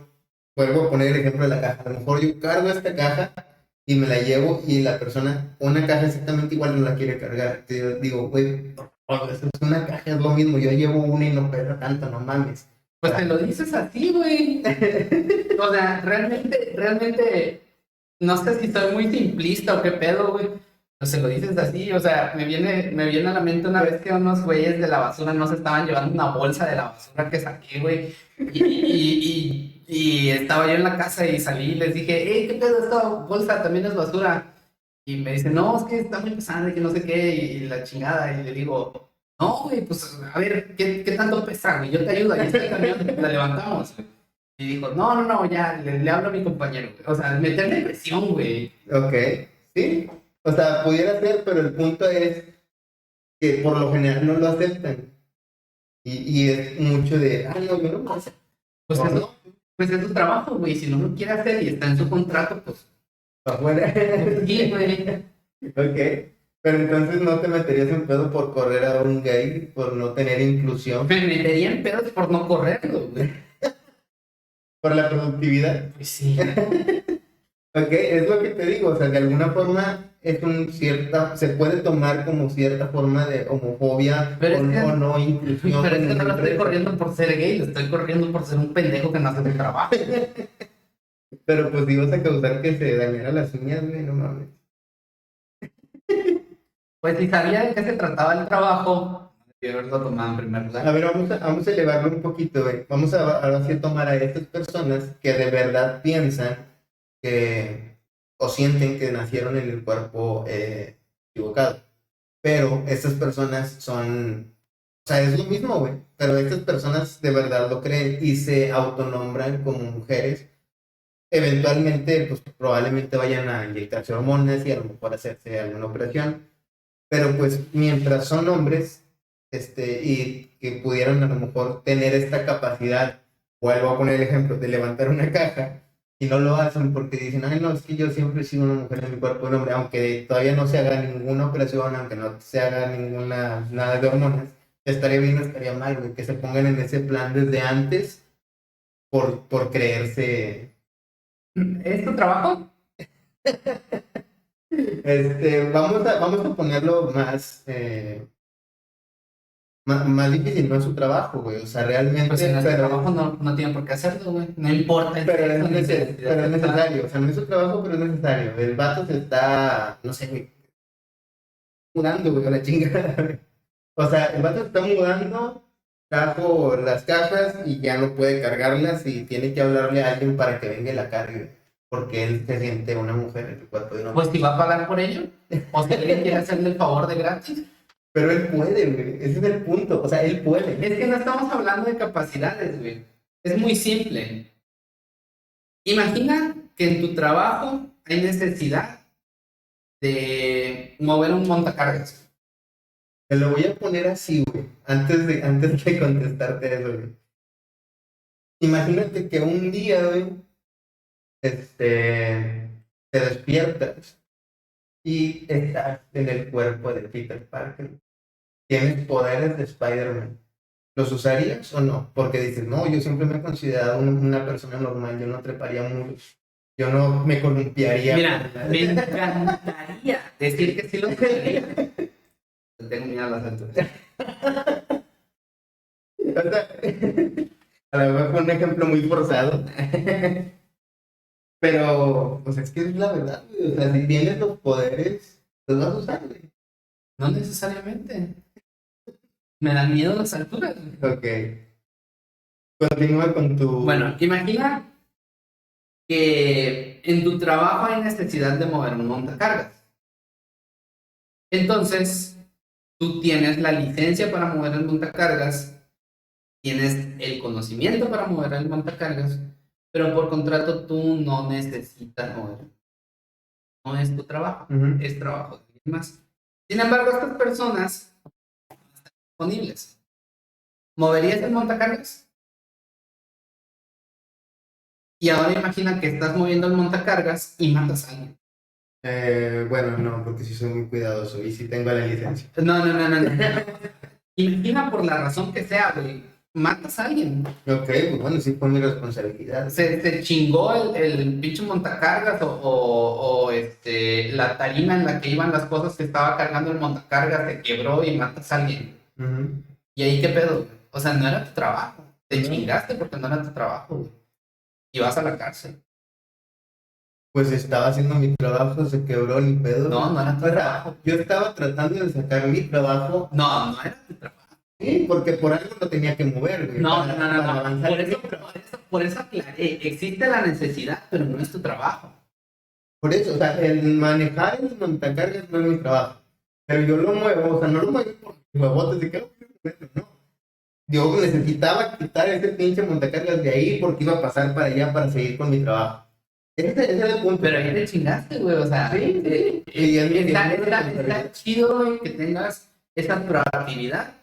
vuelvo a poner el ejemplo de la caja, a lo mejor yo cargo esta caja y me la llevo y la persona, una caja exactamente igual no la quiere cargar. Digo, güey, eso es una caja, es lo mismo, yo llevo una y no pesa tanto, no mames. Pues te lo dices así, güey. O sea, realmente, no sé si soy muy simplista o qué pedo, güey. Pero se lo dices así, o sea, me viene a la mente una vez que unos güeyes de la basura no se estaban llevando una bolsa de la basura que saqué, güey. Y estaba yo en la casa y salí y les dije, hey, ¿qué pedo? Esta bolsa también es basura. Y me dicen, no, es que está muy pesada y que no sé qué, y la chingada. Y le digo, No, güey, pues a ver, ¿qué tanto pesa, güey? Yo te ayudo, ahí está el camión, la levantamos, güey. Y dijo, no, ya, le hablo a mi compañero, güey. O sea, meterle presión, güey. Ok, sí. O sea, pudiera ser, pero el punto es que por lo general no lo aceptan. Y es mucho de, no, yo no lo acepto. Pues, O eso, no, pues es su trabajo, güey. Si no lo quiere hacer y está en su contrato, pues afuera. sí, güey. Ok. Pero entonces no te meterías en pedo por correr a un gay, por no tener inclusión, Me metería en pedos por no correrlo, güey. por la productividad. Pues sí. Ok, es lo que te digo, o sea, de alguna forma es se puede tomar como cierta forma de homofobia Pero o, es que, o no inclusión. pero es en que no la lo estoy empresa. corriendo por ser gay, lo estoy corriendo por ser un pendejo que no hace su trabajo. Pero pues ibas a causar que se dañara las uñas, güey, no mames. Pues si sabía de qué se trataba el trabajo, debió haberlo tomado en primer A lugar. ver, vamos a elevarlo un poquito, güey. Vamos a ahora sí tomar a estas personas que de verdad piensan que o sienten que nacieron en el cuerpo equivocado. Pero estas personas son, o sea, es lo mismo, güey. Pero estas personas de verdad lo creen y se autonombran como mujeres. Eventualmente, pues probablemente vayan a inyectarse hormonas y a lo mejor hacerse alguna operación. Pero pues mientras son hombres, y que pudieran a lo mejor tener esta capacidad, vuelvo a poner el ejemplo, de levantar una caja, y no lo hacen porque dicen, ay no, es que yo siempre he sido una mujer en mi cuerpo de hombre, aunque todavía no se haga ninguna operación, aunque no se haga nada de hormonas, estaría bien o estaría mal, güey, que se pongan en ese plan desde antes por creerse. ¿Es tu trabajo? Vamos a ponerlo más difícil, no es su trabajo, güey. O sea, realmente, Pues si no es tu trabajo, no tiene por qué hacerlo, güey. No importa el pero sexo ni si la pero identidad es sexual. necesario. O sea, no es su trabajo, pero es necesario. El vato se está, no sé, güey, mudando, güey, a la chingada. O sea, el vato se está mudando, trajo las cajas y ya no puede cargarlas y tiene que hablarle a alguien para que venga y la cargue. Porque él se siente una mujer en el cuerpo de un hombre. Pues si va a pagar por ello, o si alguien quiere hacerle el favor de gratis. Pero él puede, güey. Ese es el punto. O sea, él puede. Es que no estamos hablando de capacidades, güey. Es muy simple. Imagina que en tu trabajo hay necesidad de mover un montacargas. Te lo voy a poner así, güey, antes de contestarte eso, güey. Imagínate que un día, güey, te despiertas y estás en el cuerpo de Peter Parker. Tienes poderes de Spider-Man. ¿Los usarías o no? Porque dices, no, yo siempre me he considerado una persona normal, yo no treparía muros, yo no me columpiaría. Mira, me encantaría decir que sí lo usaría. Tengo miedo a las alturas. O sea, a lo mejor fue un ejemplo muy forzado. Pero, pues es que es la verdad, güey. O sea, si tienes los poderes, los vas a usar, güey. No necesariamente. Me dan miedo las alturas. Ok. Continúa con tu. Bueno, imagina que en tu trabajo hay necesidad de mover un montacargas. Entonces, tú tienes la licencia para mover el montacargas, tienes el conocimiento para mover el montacargas, pero por contrato tú no necesitas mover. No es tu trabajo, es trabajo de alguien más. Sin embargo, estas personas no están disponibles. ¿Moverías el montacargas? Y ahora imagina que estás moviendo el montacargas y matas a alguien. Bueno, no, porque sí soy muy cuidadoso y sí tengo la licencia. No. Imagina por la razón que sea, güey. Matas a alguien. Ok, pues bueno, sí fue mi responsabilidad. Se chingó el pinche montacargas o la tarima en la que iban las cosas que estaba cargando el montacargas se quebró y matas a alguien. ¿Y ahí qué pedo? O sea, no era tu trabajo. Te chingaste porque no era tu trabajo, güey. Y vas a la cárcel. Pues estaba haciendo mi trabajo, se quebró ni pedo. No era tu trabajo. Yo estaba tratando de sacar mi trabajo. No era tu trabajo. Sí, porque por algo lo tenía que mover, güey. No. Para avanzar. Por eso aclaré. Existe la necesidad, pero no es tu trabajo. Por eso, o sea, el manejar el montacargas no es mi trabajo. Pero yo lo muevo, o sea, no lo muevo porque huevotes de que, no. Yo necesitaba quitar ese pinche montacargas de ahí porque iba a pasar para allá para seguir con mi trabajo. Ese era el punto. Pero ahí te chingaste, güey, o sea, Sí, sí. está chido, güey, que tengas esa proactividad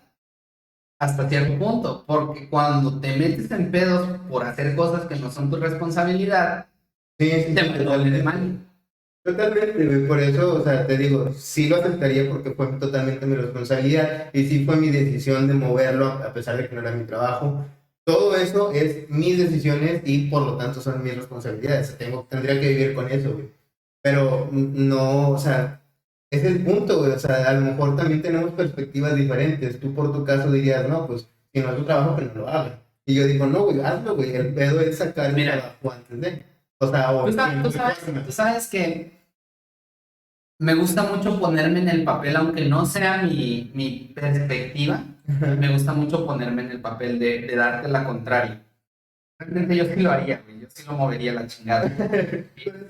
hasta cierto punto, porque cuando te metes en pedos por hacer cosas que no son tu responsabilidad, Sí, te vuelve mal. Totalmente, güey, por eso, o sea, te digo, sí lo aceptaría porque fue totalmente mi responsabilidad y sí fue mi decisión de moverlo a pesar de que no era mi trabajo. Todo eso es mis decisiones y por lo tanto son mis responsabilidades. Tendría que vivir con eso, güey. Pero no, o sea, ese es el punto, güey. O sea, a lo mejor también tenemos perspectivas diferentes. Tú por tu caso dirías, no, pues si no es tu trabajo, que no lo haga. Y yo digo, no, güey, hazlo, güey. El pedo es sacar el trabajo antes de. O sea, Tú sabes que me gusta mucho ponerme en el papel, aunque no sea mi perspectiva, me gusta mucho ponerme en el papel de darte la contraria. Realmente yo sí lo haría, güey, yo sí lo movería a la chingada.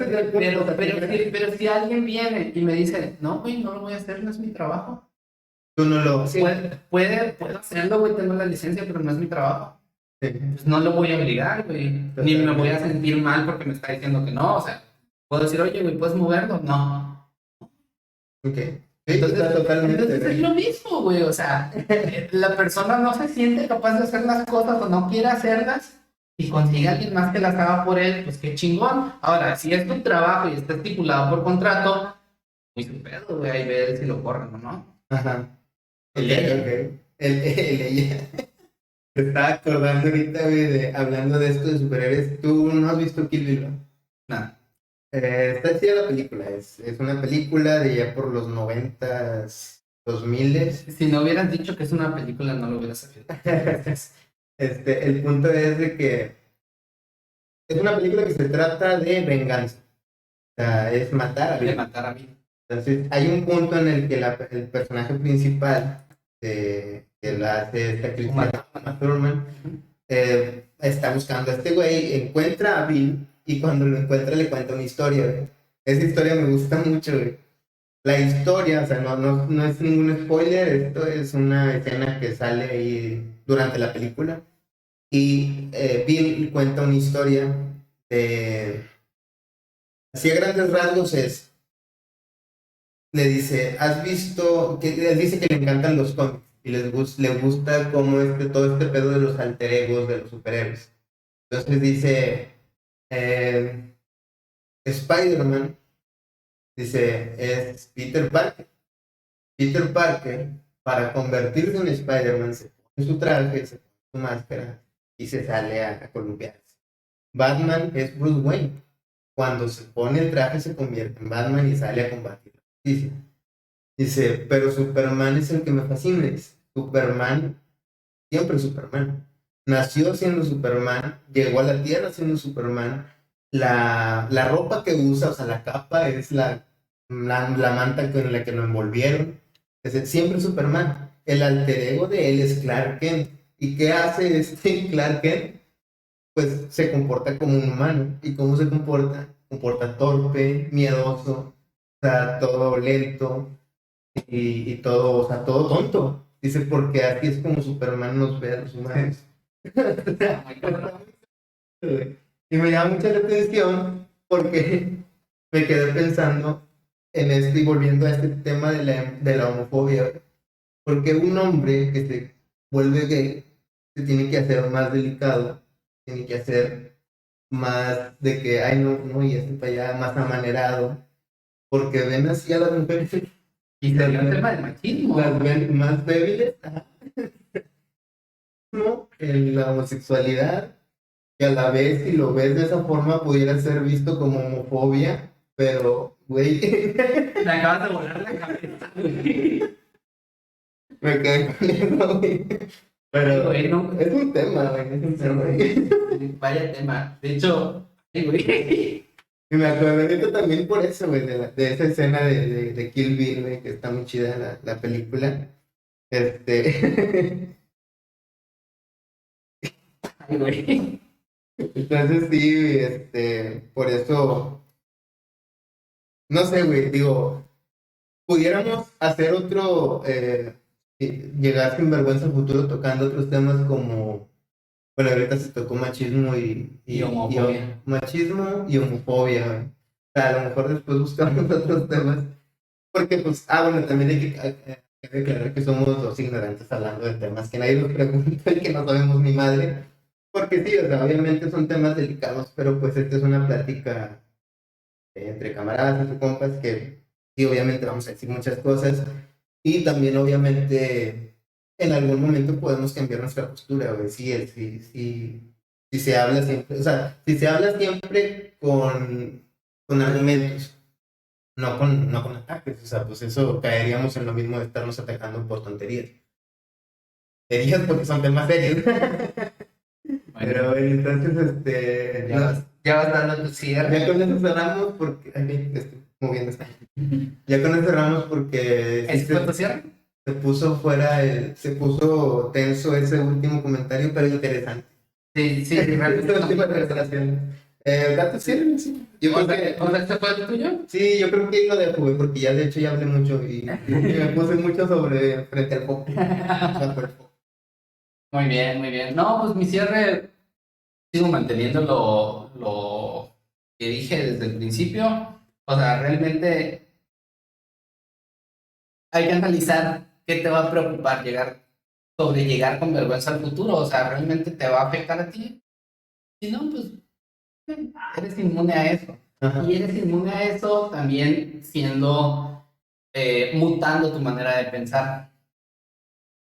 Pero si alguien viene y me dice, no, güey, no lo voy a hacer, no es mi trabajo. Tú no lo... Sí. Puedo hacerlo, güey, tengo la licencia, pero no es mi trabajo. Sí. Pues no lo voy a obligar, güey. Ni me voy a sentir mal porque me está diciendo que no. O sea, puedo decir, oye, güey, ¿puedes moverlo? No. Ok. Entonces es lo mismo, güey. O sea, la persona no se siente capaz de hacer las cosas o no quiere hacerlas y consigue a alguien más que las haga por él, pues qué chingón. Ahora, si es tu trabajo y está estipulado por contrato, muy su pedo, güey, ahí ve si lo corren o no. Ajá. El ella. Me estaba acordando ahorita, güey, hablando de esto de superhéroes. ¿Tú no has visto Kill Bill? Nada. Está chida la película. Es una película de ya por los 90s, 2000s. Si no hubieras dicho que es una película, no lo hubieras sabido. El punto es de que es una película que se trata de venganza. O sea, es matar a alguien. Matar a mí. Entonces, hay un punto en el que el personaje principal que la hace esta Christina Thurman está buscando a este güey, encuentra a Bill y cuando lo encuentra le cuenta una historia, güey. Esa historia me gusta mucho, güey. La historia, o sea, no es ningún spoiler, esto es una escena que sale ahí durante la película y Bill cuenta una historia de... Así a grandes rasgos le dice, ¿has visto? Él dice que le encantan los cómics y le gusta como todo este pedo de los alter egos de los superhéroes. Entonces dice, Spider-Man, dice, es Peter Parker. Peter Parker, para convertirse en Spider-Man, se pone su traje, se pone su máscara y se sale a columpiarse. Batman es Bruce Wayne. Cuando se pone el traje se convierte en Batman y sale a combatir la justicia. Dice, pero Superman es el que me fascina. Dice, Superman, siempre Superman. Nació siendo Superman, llegó a la Tierra siendo Superman. La ropa que usa, o sea, la capa es la manta con la que lo envolvieron. Es siempre Superman. El alter ego de él es Clark Kent. ¿Y qué hace este Clark Kent? Pues se comporta como un humano. ¿Y cómo se comporta? Comporta torpe, miedoso, o sea, todo lento y todo, o sea, todo tonto. Dice, porque así es como Superman nos ve a los humanos. Y me llama mucha la atención porque me quedé pensando en esto y volviendo a este tema de la homofobia. Porque un hombre que se vuelve gay se tiene que hacer más delicado, tiene que hacer más de que, ay, no, y este para allá, más amanerado, porque ven así a las mujeres. Y sería un tema de machismo. Las ven más débiles, ¿no? En la homosexualidad, que a la vez, si lo ves de esa forma, pudiera ser visto como homofobia, pero, güey. Me acabas de volar la cabeza, güey. Me quedé con eso, güey. Pero güey, no, es un tema, güey, es un tema, güey. Vaya tema. De hecho, güey. Y me acuerdo ahorita también por eso, güey, de esa escena de Kill Bill, güey, que está muy chida la película. Ay, güey. Entonces sí, por eso, no sé, güey, digo, pudiéramos hacer llegar sin vergüenza al futuro tocando otros temas como, bueno, ahorita se tocó machismo Y homofobia. machismo y homofobia, güey. O sea, a lo mejor después buscamos otros temas, porque pues, bueno, también hay que aclarar que somos dos ignorantes hablando de temas que nadie nos pregunta y que no sabemos ni madre, porque sí, o sea, obviamente son temas delicados, pero pues esta es una plática entre camaradas, entre compas, que sí, obviamente vamos a decir muchas cosas y también obviamente en algún momento podemos cambiar nuestra postura, güey, si se habla siempre, o sea, si se habla siempre con argumentos, no con ataques, o sea, pues eso caeríamos en lo mismo de estarnos atacando por tonterías. Tonterías porque son temas serios. Pero bueno, entonces, Ya vas dando tu cierre. ya con eso cerramos porque, ay, estoy moviendo esta. Ya con eso cerramos porque sí ¿Ese fue tu cierre? se puso tenso ese último comentario, pero interesante. Sí, sí, realmente. Esta última revelación. Gato, sí, sí. Yo O creo sea, que, ¿este fue el tuyo? sí, yo creo que ahí lo dejo, güey, porque ya de hecho ya hablé mucho y me puse mucho sobre frente al foco. Muy bien, muy bien. No, pues mi cierre sigo manteniendo lo que dije desde el principio. O sea, realmente hay que analizar qué te va a preocupar llegar con vergüenza al futuro. O sea, ¿realmente te va a afectar a ti? Si no, pues eres inmune a eso. Ajá. Y eres inmune a eso también mutando tu manera de pensar.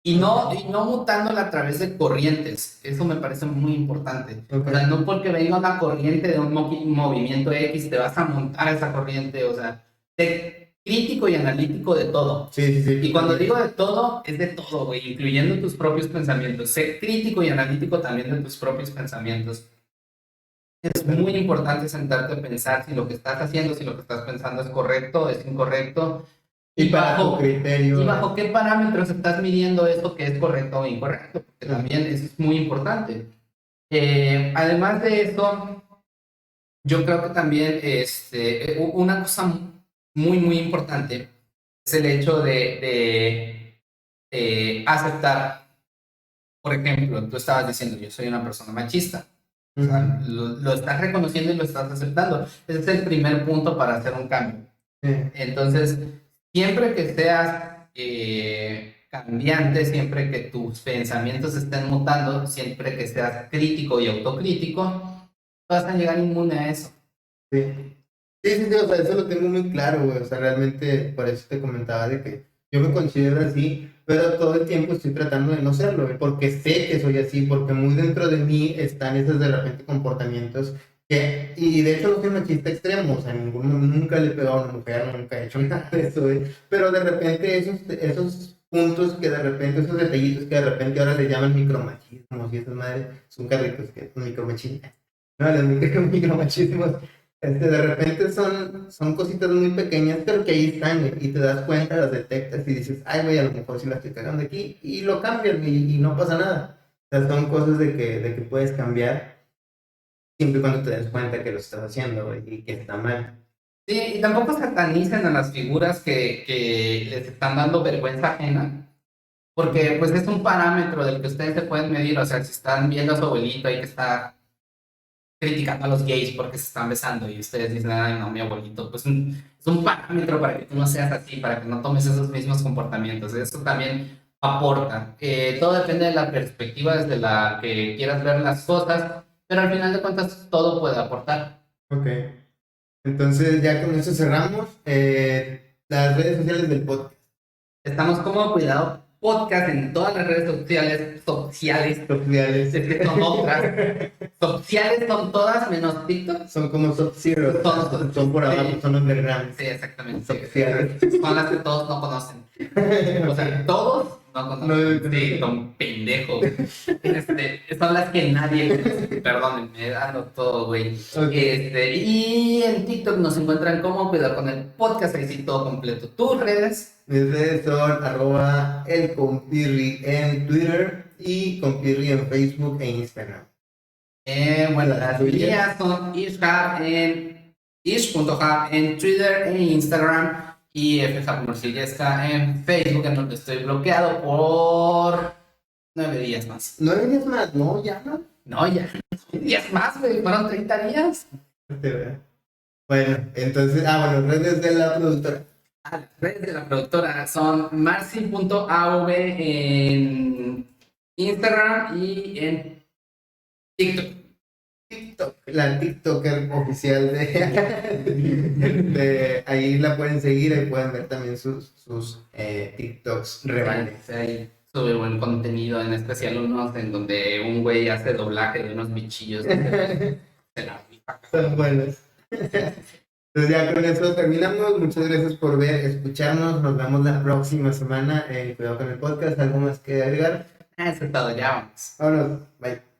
Y no mutándola a través de corrientes. Eso me parece muy importante. Ok. O sea, no porque venga una corriente de un movimiento X, te vas a montar a esa corriente. O sea, sé crítico y analítico de todo. Sí, sí, sí. Y cuando digo de todo, es de todo, güey, incluyendo tus propios pensamientos. Sé crítico y analítico también de tus propios pensamientos. Es muy importante sentarte a pensar si lo que estás haciendo, si lo que estás pensando es correcto, es incorrecto. Y para tu criterio. ¿Y bajo qué parámetros estás midiendo eso que es correcto o incorrecto? Porque también eso es muy importante. Además de eso, yo creo que también una cosa muy, muy importante es el hecho de aceptar. Por ejemplo, tú estabas diciendo, yo soy una persona machista. O sea, lo estás reconociendo y lo estás aceptando. Ese es el primer punto para hacer un cambio. Entonces, siempre que seas cambiante, siempre que tus pensamientos estén mutando, siempre que seas crítico y autocrítico, vas a llegar inmune a eso. Sí. Sí, o sea, eso lo tengo muy claro, güey. O sea, realmente por eso te comentaba de que yo me considero así, pero todo el tiempo estoy tratando de no serlo, güey, porque sé que soy así, porque muy dentro de mí están esos de repente comportamientos y de hecho no soy machista extremo, o sea, nunca le he pegado a una mujer, nunca he hecho nada de eso, güey, pero de repente esos puntos que de repente, esos detallitos que de repente ahora le llaman micromachismos y esas madres, son carritos que son micromachismos. No, los micromachismos de repente son cositas muy pequeñas, pero que ahí están, güey, y te das cuenta, las detectas y dices, ay, güey, a lo mejor sí la estoy cagando aquí, y lo cambias, y no pasa nada. O sea, son cosas de que puedes cambiar siempre y cuando te des cuenta que lo estás haciendo, güey, y que está mal. Sí, y tampoco satanicen a las figuras que les están dando vergüenza ajena, porque pues es un parámetro del que ustedes se pueden medir. O sea, si están viendo a su abuelito y que está criticando a los gays porque se están besando y ustedes dicen, ay, no, mi abuelito, pues es un parámetro para que tú no seas así, para que no tomes esos mismos comportamientos. Eso también aporta. Todo depende de la perspectiva desde la que quieras ver las cosas, pero al final de cuentas todo puede aportar. Ok. Entonces, ya con eso cerramos. Las redes sociales del podcast. Estamos como Cuidado Podcast en todas las redes sociales. Sociales. Es que son otras. Sociales son todas menos TikTok. Son como Sub-Zero. Son por abajo, Sí. son underground. Sí, exactamente. Sociales. Son las que todos no conocen. O sea, todos no conocen. Sí, son pendejos. Son las que nadie conoce. Perdónenme, dando todo, güey. Okay. Y en TikTok nos encuentran como Cuidado con el Podcast, ahí sí todo completo. ¿Tus redes? Mis redes son @elcompirri en Twitter y compirri en Facebook e Instagram. Bueno, las mías son ish.hub en Twitter e Instagram. Y FJ Morcillesca en Facebook, en donde estoy bloqueado por 9 días más. 9 días más, no, ya no. No, ya, 9 días más, güey, fueron 30 días. Bueno, entonces, bueno, redes de la productora. Las redes de la productora son marci.av en Instagram y en TikTok. La TikToker oficial ahí la pueden seguir, ahí pueden ver también sus TikToks rebeldes. Ahí sube buen contenido, en especial unos en donde un güey hace doblaje de unos bichillos. Son buenos. Entonces ya con eso terminamos. Muchas gracias por ver, escucharnos. Nos vemos la próxima semana. Cuidado con el podcast. ¿Algo más que agregar? Eso es todo, ya vamos. Vámonos. Bye.